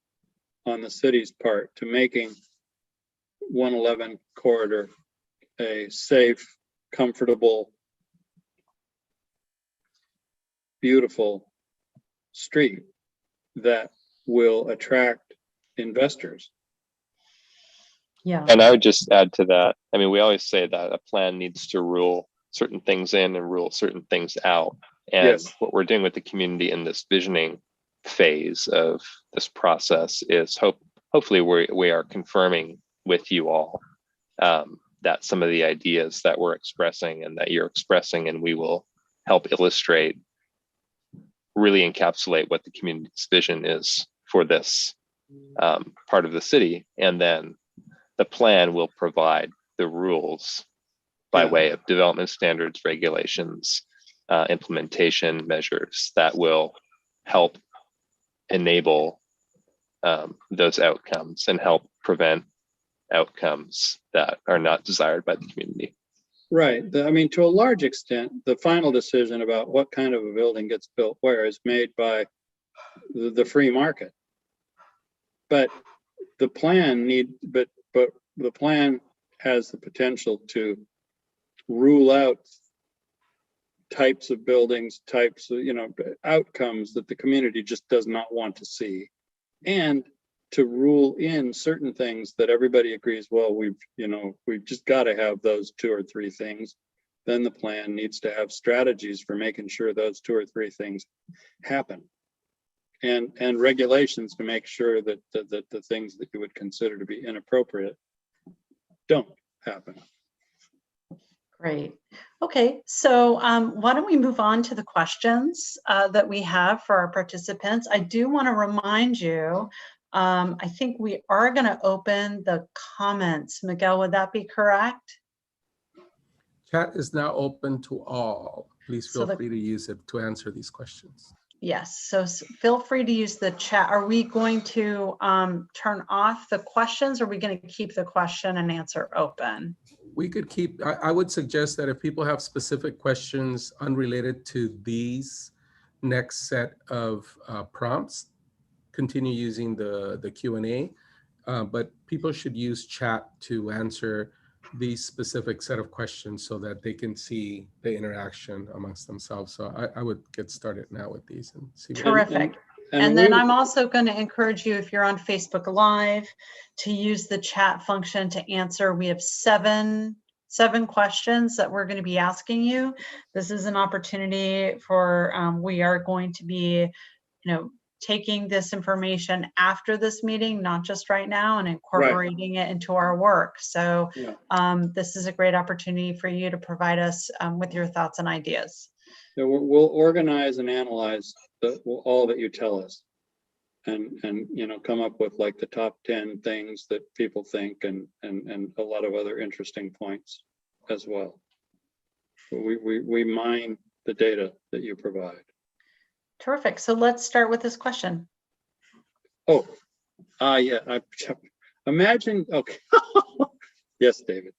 on the city's part to making 111 corridor a safe, comfortable, beautiful street that will attract investors. Yeah. And I would just add to that. I mean, we always say that a plan needs to rule certain things in and rule certain things out. And Yes. What we're doing with the community in this visioning phase of this process is hopefully we are confirming with you all that some of the ideas that we're expressing and that you're expressing, and we will help illustrate, really encapsulate what the community's vision is for this part of the city. And then the plan will provide the rules by way of development standards, regulations, implementation measures that will help enable those outcomes and help prevent outcomes that are not desired by the community. Right. I mean, to a large extent, the final decision about what kind of a building gets built where is made by the free market. But the plan the plan has the potential to rule out types of buildings, types of, outcomes that the community just does not want to see, and to rule in certain things that everybody agrees, well, we've just got to have those 2 or 3 things, then the plan needs to have strategies for making sure those 2 or 3 things happen. And regulations to make sure that the things that you would consider to be inappropriate don't happen. Great. Okay, so why don't we move on to the questions that we have for our participants? I do want to remind you, I think we are going to open the comments. Miguel, would that be correct? Chat is now open to all. Please So feel free to use it to answer these questions. Yes, so feel free to use the chat. Are we going to turn off the questions, or are we going to keep the question and answer open? We could keep, I would suggest that if people have specific questions unrelated to these next set of prompts, continue using the Q&A, but people should use chat to answer these specific set of questions so that they can see the interaction amongst themselves. So I would get started now with these and see. Terrific. And then I'm also going to encourage you, if you're on Facebook Live, to use the chat function to answer. We have seven questions that we're going to be asking you. This is an opportunity for, we are going to be, taking this information after this meeting, not just right now, and incorporating it into our work. So this is a great opportunity for you to provide us with your thoughts and ideas. So we'll organize and analyze all that you tell us, and come up with like the top 10 things that people think, and a lot of other interesting points as well. We mine the data that you provide. Terrific. So let's start with this question. Oh, yeah. Imagine, okay. Yes, David.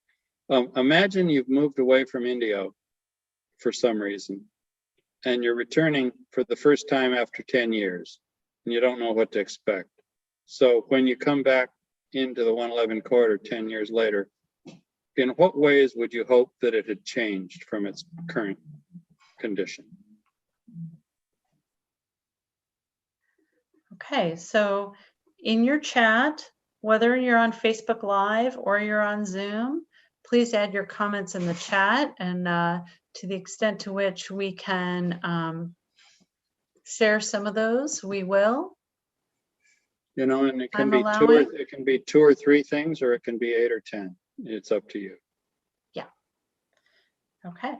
Imagine you've moved away from Indio for some reason, and you're returning for the first time after 10 years, and you don't know what to expect. So when you come back into the 111 corridor 10 years later, in what ways would you hope that it had changed from its current condition? Okay, so in your chat, whether you're on Facebook Live or you're on Zoom, please add your comments in the chat, and to the extent to which we can share some of those, we will. And it can be two or three things, or it can be 8 or 10. It's up to you. Yeah. Okay.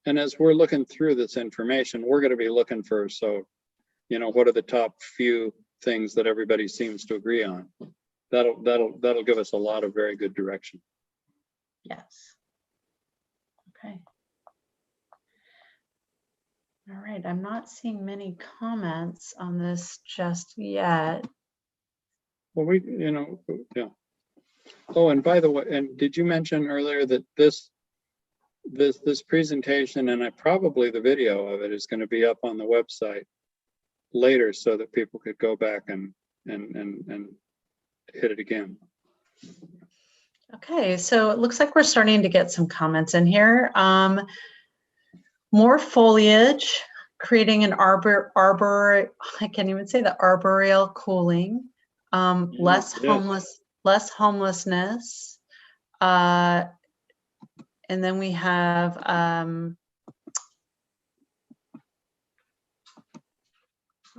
And as we're looking through this information, we're going to be looking for, what are the top few things that everybody seems to agree on? That'll give us a lot of very good direction. Yes. Okay. All right, I'm not seeing many comments on this just yet. Well, yeah. Oh, and by the way, and did you mention earlier that this presentation, and probably the video of it, is going to be up on the website later so that people could go back and hit it again. Okay, so it looks like we're starting to get some comments in here. More foliage, creating an arbor, I can't even say the arboreal cooling, less homelessness. And then we have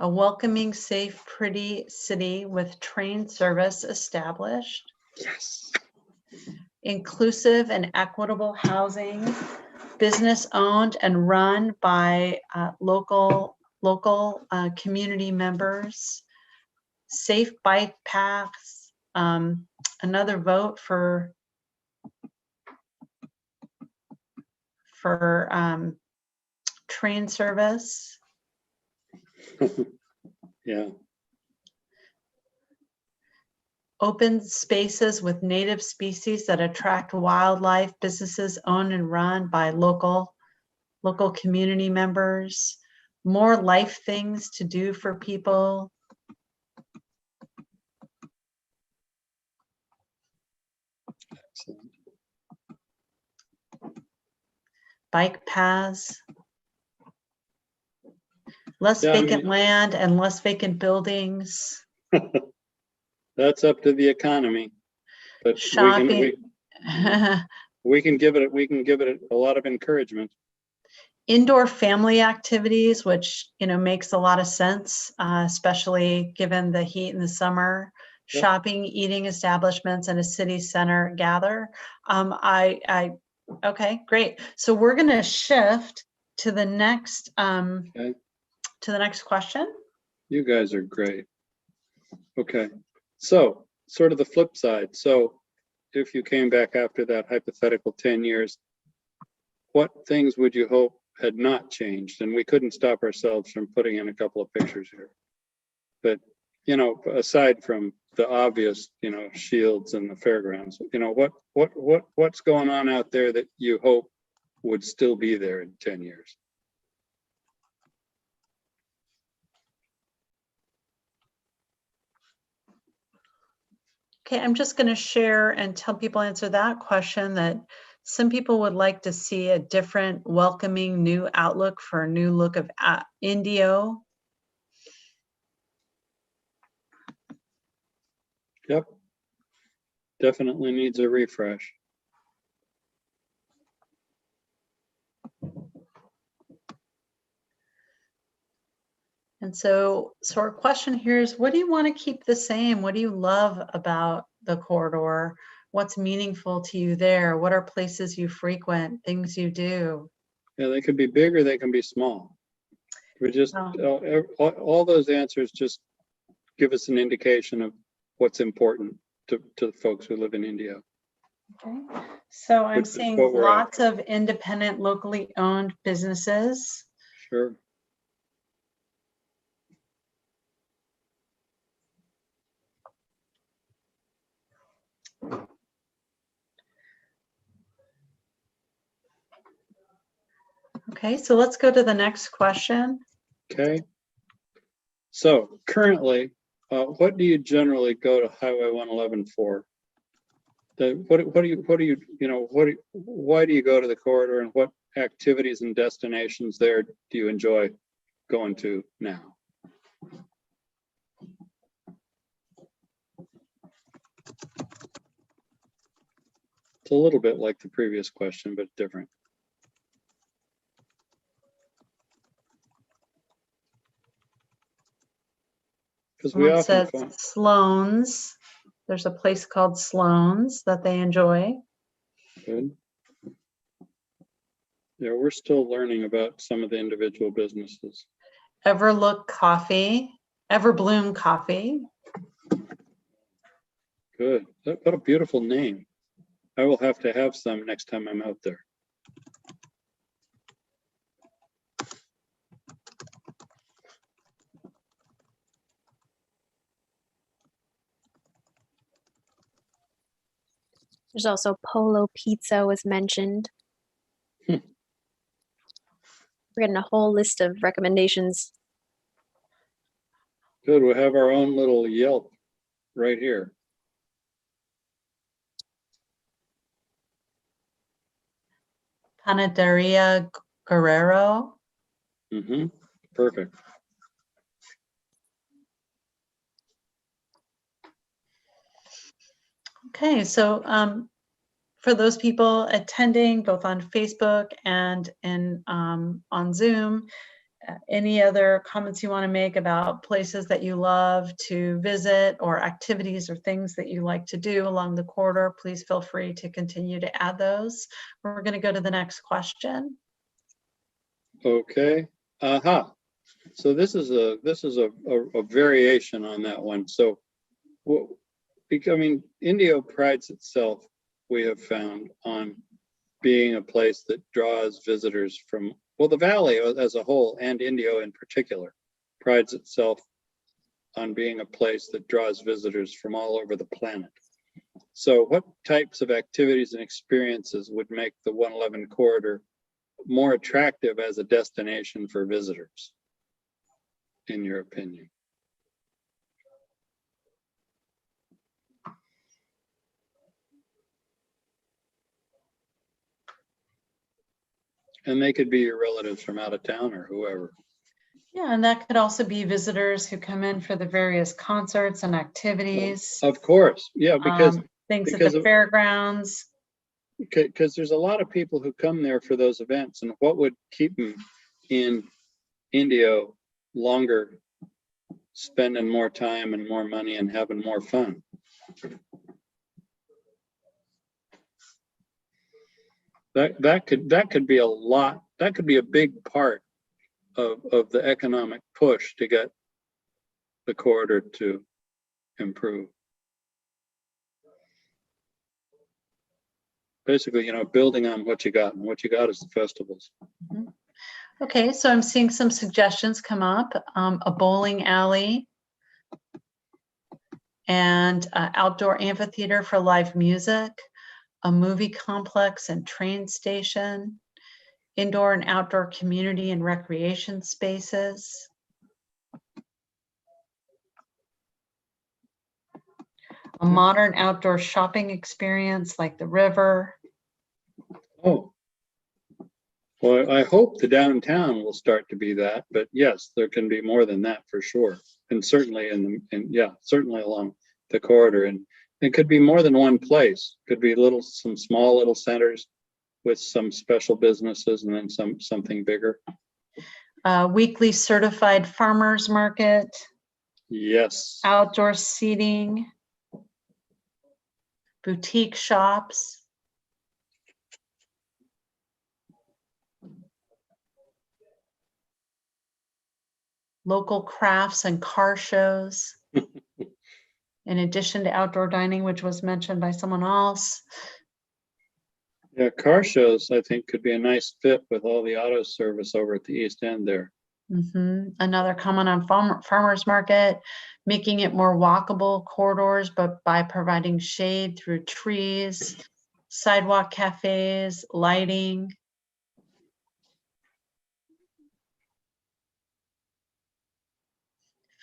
a welcoming, safe, pretty city with train service established. Yes. Inclusive and equitable housing, business owned and run by local community members, safe bike paths, another vote for train service. Yeah. Open spaces with native species that attract wildlife, businesses owned and run by local community members, more life things to do for people. Excellent. Bike paths, less vacant land and less vacant buildings. That's up to the economy. But Shopping. we can give it a lot of encouragement. Indoor family activities, which, makes a lot of sense, especially given the heat in the summer. Yep. Shopping, eating establishments, and a city center gather. Okay, great. So we're going to shift to the next, Okay. to the next question. You guys are great. Okay, so sort of the flip side. So if you came back after that hypothetical 10 years, what things would you hope had not changed? And we couldn't stop ourselves from putting in a couple of pictures here. But, aside from the obvious, shields and the fairgrounds, what's going on out there that you hope would still be there in 10 years? Okay, I'm just going to share and tell people answer that question that some people would like to see a different, welcoming new outlook for a new look of Indio. Yep. Definitely needs a refresh. And so our question here is, what do you want to keep the same? What do you love about the corridor? What's meaningful to you there? What are places you frequent, things you do? Yeah, they can be big or they can be small. We just, all those answers just give us an indication of what's important to the folks who live in Indio. Okay. So I'm Which is seeing what we're at. lots of independent, locally owned businesses. Sure. Okay, so let's go to the next question. Okay. So currently, what do you generally go to Highway 111 for? Why do you go to the corridor, and what activities and destinations there do you enjoy going to now? It's a little bit like the previous question, but different. Because we Someone often says find, Sloan's. There's a place called Sloan's that they enjoy. good. Yeah, we're still learning about some of the individual businesses. Everlook Coffee, Everbloom Coffee. Good. What a beautiful name. I will have to have some next time I'm out there. There's also Polo Pizza was mentioned. We're getting a whole list of recommendations. Good. We'll have our own little Yelp right here. Panaderia Guerrero. Mm-hmm. Perfect. Okay, so for those people attending both on Facebook and on Zoom, any other comments you want to make about places that you love to visit or activities or things that you like to do along the corridor, please feel free to continue to add those. We're going to go to the next question. Okay. Aha. So this is a variation on that one. So, Indio prides itself, we have found, on being a place that draws visitors from, well, the valley as a whole, and Indio in particular, prides itself on being a place that draws visitors from all over the planet. So what types of activities and experiences would make the 111 corridor more attractive as a destination for visitors, in your opinion? And they could be your relatives from out of town or whoever. Yeah, and that could also be visitors who come in for the various concerts and activities. Of course, yeah, because things at Because the of- fairgrounds. Because there's a lot of people who come there for those events, and what would keep them in Indio longer, spending more time and more money and having more fun? That could be a lot. That could be a big part of the economic push to get the corridor to improve. Basically, you know, building on what you got, and what you got is the festivals. Okay, so I'm seeing some suggestions come up. A bowling alley and outdoor amphitheater for live music, a movie complex and train station, indoor and outdoor community and recreation spaces. A modern outdoor shopping experience like the river. Oh. Well, I hope the downtown will start to be that, but yes, there can be more than that for sure. And certainly certainly along the corridor. And it could be more than one place. Could be some small little centers with some special businesses, and then something bigger. Weekly certified farmers market, Yes. outdoor seating, boutique shops. Local crafts and car shows. In addition to outdoor dining, which was mentioned by someone else. Yeah, car shows, I think, could be a nice fit with all the auto service over at the East End there. Another comment on farmers market, making it more walkable corridors, but by providing shade through trees, sidewalk cafes, lighting.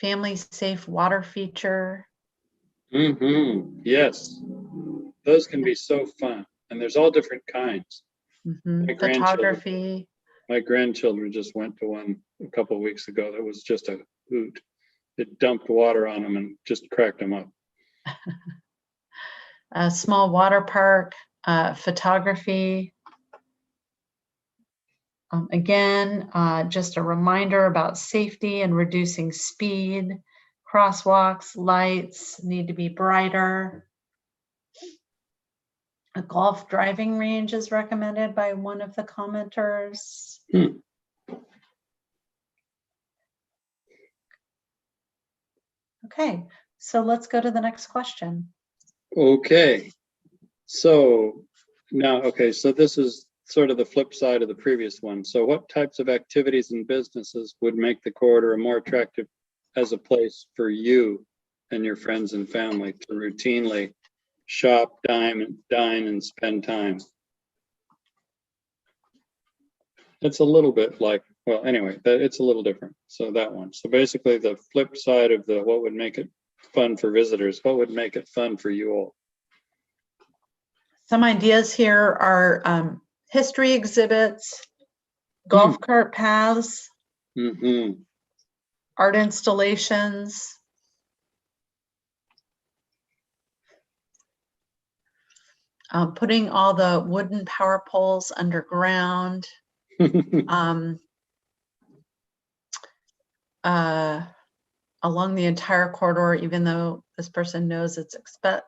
Family safe water feature. Yes, those can be so fun, and there's all different kinds. Photography. My grandchildren just went to one a couple of weeks ago that was just a hoot. It dumped water on them and just cracked them up. A small water park, photography. Again, just a reminder about safety and reducing speed. Crosswalks, lights need to be brighter. A golf driving range is recommended by one of the commenters. Okay, so let's go to the next question. Okay, so now, so this is sort of the flip side of the previous one. So what types of activities and businesses would make the corridor more attractive as a place for you and your friends and family to routinely shop, dine, and spend time? It's a little bit like, well, anyway, it's a little different. So that one. So basically the flip side of the what would make it fun for visitors, what would make it fun for you all? Some ideas here are history exhibits, golf cart paths, art installations, putting all the wooden power poles underground, along the entire corridor, even though this person knows it's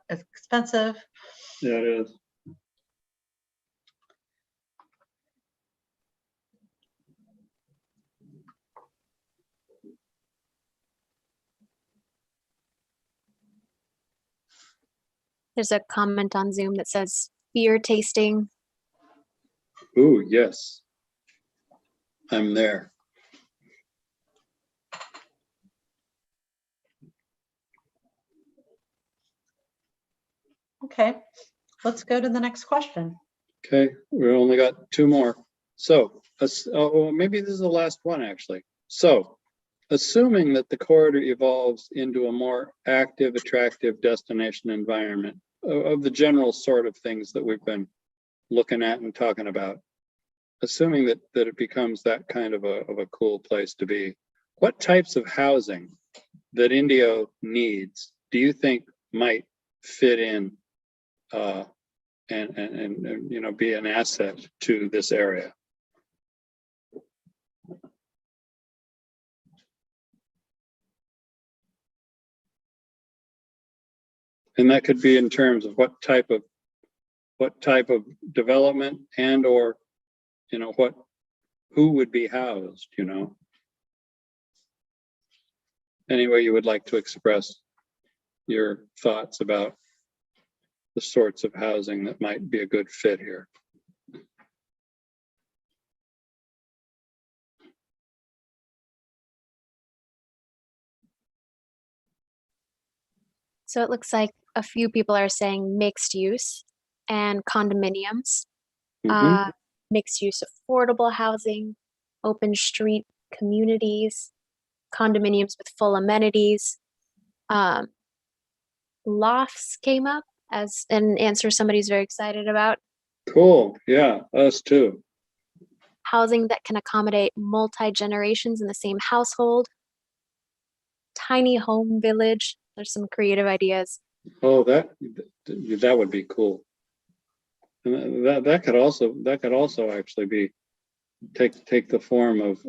expensive. Yeah, it is. There's a comment on Zoom that says beer tasting. Ooh, yes. I'm there. Okay, let's go to the next question. Okay, we only got two more. So, maybe this is the last one actually. So, assuming that the corridor evolves into a more active, attractive destination environment of the general sort of things that we've been looking at and talking about, assuming that it becomes that kind of a cool place to be, what types of housing that Indio needs do you think might fit in and you know, be an asset to this area. And that could be in terms of what type of development, and or, you know, who would be housed, you know. Any way you would like to express your thoughts about the sorts of housing that might be a good fit here. So it looks like a few people are saying mixed use and condominiums, Mhm. mixed use affordable housing, open street communities, condominiums with full amenities. Lofts came up as an answer somebody's very excited about. Cool, yeah, us too. Housing that can accommodate multi-generations in the same household. Tiny home village. There's some creative ideas. Oh, that would be cool. And that could also actually be take the form of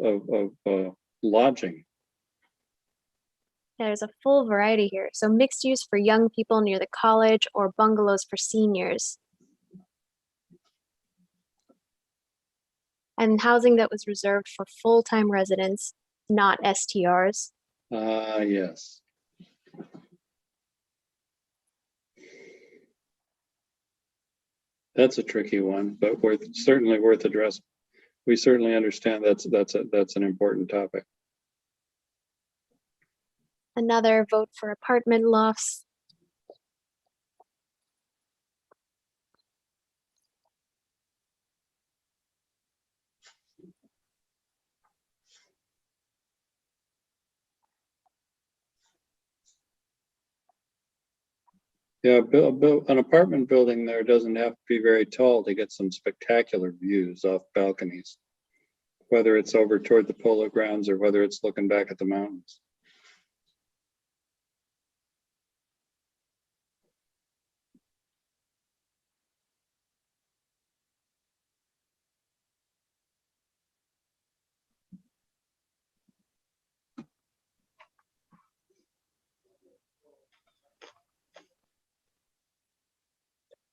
lodging. There's a full variety here. So mixed use for young people near the college or bungalows for seniors. And housing that was reserved for full-time residents, not STRs. Yes. That's a tricky one, but certainly worth addressing. We certainly understand that's an important topic. Another vote for apartment lofts. Yeah, an apartment building there doesn't have to be very tall to get some spectacular views off balconies, whether it's over toward the polo grounds or whether it's looking back at the mountains.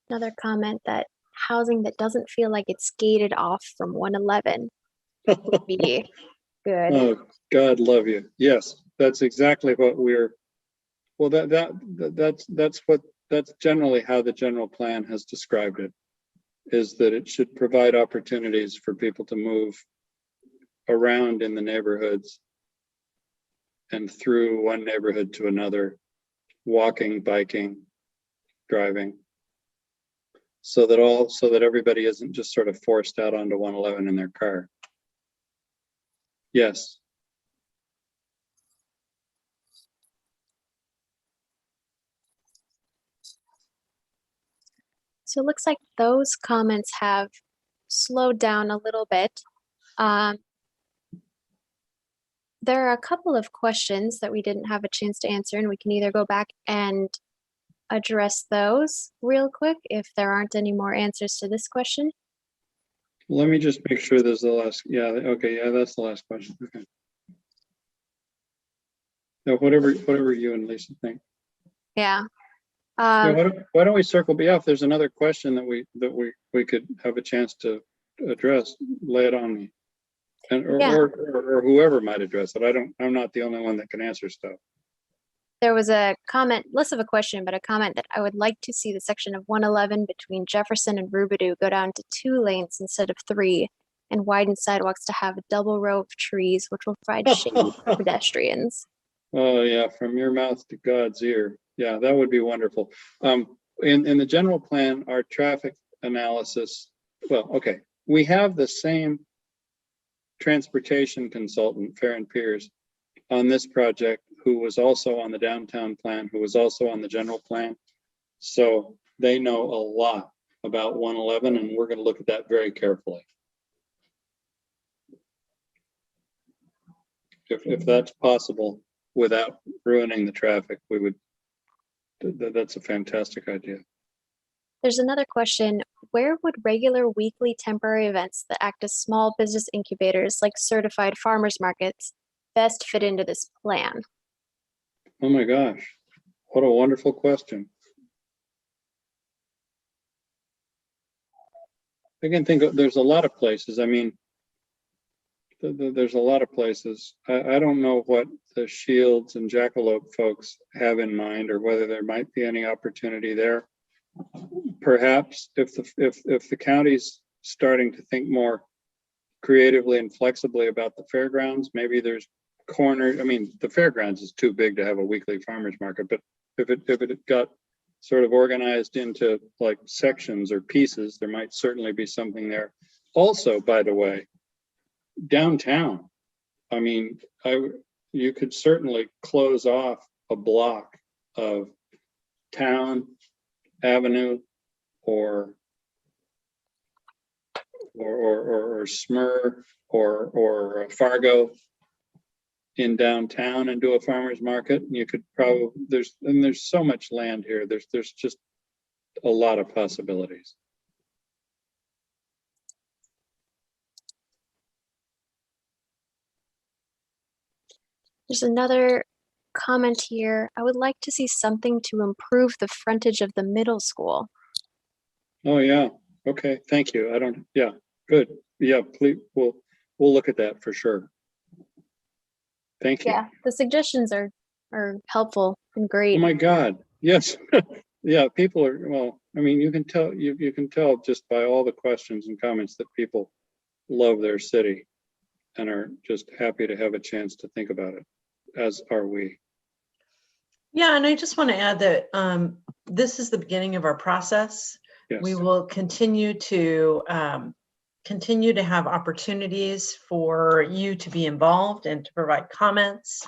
Another comment that housing that doesn't feel like it's gated off from 111 would be good. Oh, God love you. Yes, that's exactly what well, that's generally how the general plan has described it, is that it should provide opportunities for people to move around in the neighborhoods and through one neighborhood to another, walking, biking, driving, so that everybody isn't just sort of forced out onto 111 in their car. Yes. So it looks like those comments have slowed down a little bit. There are a couple of questions that we didn't have a chance to answer, and we can either go back and address those real quick if there aren't any more answers to this question. Let me just make sure there's the last, yeah, okay, yeah, that's the last question. Okay. No, whatever you and Lisa think. Yeah. Yeah, why don't we circle, yeah, if there's another question that we could have a chance to address, lay it on me. And or whoever might address it. I'm not the only one that can answer stuff. There was a comment, less of a question, but a comment that I would like to see the section of 111 between Jefferson and Rubidoux go down to 2 lanes instead of 3, and widen sidewalks to have a double row of trees, which will provide shade for pedestrians. Oh yeah, from your mouth to God's ear. Yeah, that would be wonderful. In the general plan, our traffic analysis, well, okay, we have the same transportation consultant, Fair and Piers, on this project, who was also on the downtown plan, who was also on the general plan. So they know a lot about 111, and we're going to look at that very carefully. If that's possible without ruining the traffic, we would. That's a fantastic idea. There's another question. Where would regular weekly temporary events that act as small business incubators, like certified farmers markets, best fit into this plan? Oh my gosh, what a wonderful question. I can think of, there's a lot of places. I mean, there's a lot of places. I don't know what the Shields and Jackalope folks have in mind, or whether there might be any opportunity there. Perhaps if the county's starting to think more creatively and flexibly about the fairgrounds, maybe there's corner. I mean, the fairgrounds is too big to have a weekly farmers market, but if it got sort of organized into like sections or pieces, there might certainly be something there. Also, by the way, downtown, I mean, you could certainly close off a block of Town Avenue or Smyrna or Fargo in downtown and do a farmer's market. And you could probably, there's so much land here. There's just a lot of possibilities. There's another comment here. I would like to see something to improve the frontage of the middle school. Oh yeah. Okay. Thank you. Yeah. Good. Yeah. Please. We'll look at that for sure. Thank you. Yeah, the suggestions are helpful and great. Oh my God. Yes. Yeah. People are, well, I mean, you can tell just by all the questions and comments that people love their city and are just happy to have a chance to think about it, as are we. Yeah, and I just want to add that this is the beginning of our process. Yes. We will continue to have opportunities for you to be involved and to provide comments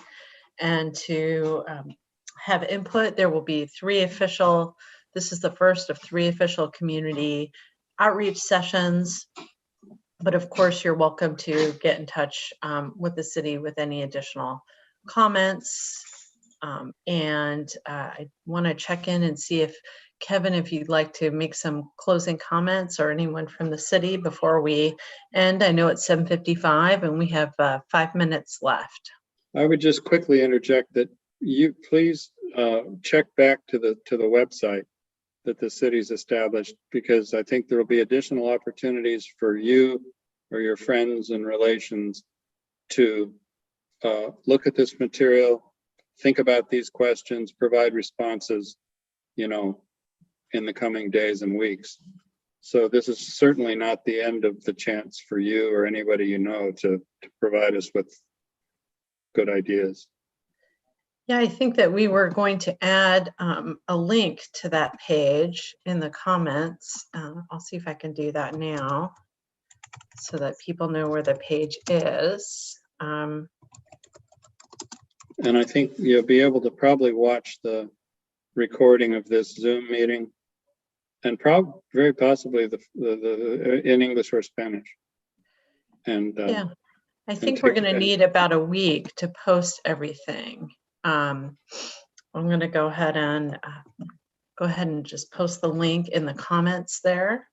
and to have input. There will be this is the first of 3 official community outreach sessions. But of course, you're welcome to get in touch with the city with any additional comments. And I want to check in and see if Kevin, if you'd like to make some closing comments, or anyone from the city before we end. I know it's 7:55 and we have 5 minutes left. I would just quickly interject that you please check back to the website that the city's established, because I think there will be additional opportunities for you or your friends and relations to look at this material, think about these questions, provide responses, in the coming days and weeks. So this is certainly not the end of the chance for you or anybody to provide us with good ideas. Yeah, I think that we were going to add a link to that page in the comments. I'll see if I can do that now so that people know where the page is. And I think you'll be able to probably watch the recording of this Zoom meeting, and very possibly the in English or Spanish. And yeah, I think we're going to need about a week to post everything. I'm going to go ahead and just post the link in the comments there.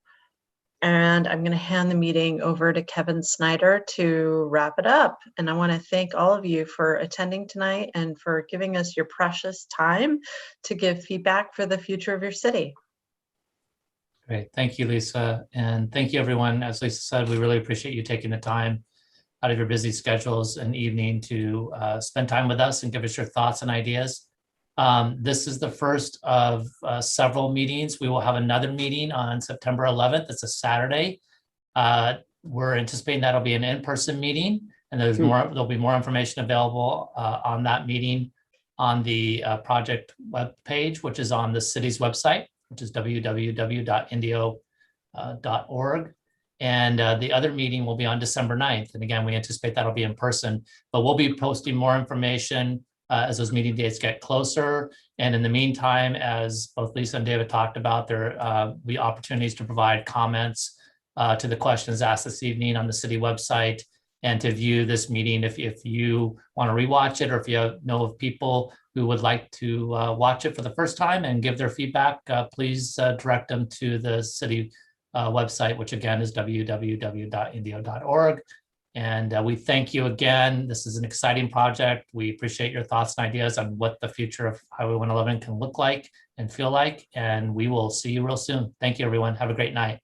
And I'm going to hand the meeting over to Kevin Snyder to wrap it up. And I want to thank all of you for attending tonight and for giving us your precious time to give feedback for the future of your city. Great. Thank you, Lisa. And thank you, everyone. As Lisa said, we really appreciate you taking the time out of your busy schedules and evening to spend time with us and give us your thoughts and ideas. This is the first of several meetings. We will have another meeting on September 11th. It's a Saturday. We're anticipating that'll be an in-person meeting, and there'll be more information available on that meeting on the project webpage, which is on the city's website, which is www.indio.org. And the other meeting will be on December 9th. And again, we anticipate that'll be in person, but we'll be posting more information as those meeting dates get closer. And in the meantime, as both Lisa and David talked about, there will be opportunities to provide comments to the questions asked this evening on the city website, and to view this meeting if you want to rewatch it, or if you know of people who would like to watch it for the first time and give their feedback, please direct them to the city website, which again is www.indio.org. And we thank you again. This is an exciting project. We appreciate your thoughts and ideas on what the future of Highway 111 can look like and feel like. And we will see you real soon. Thank you, everyone. Have a great night.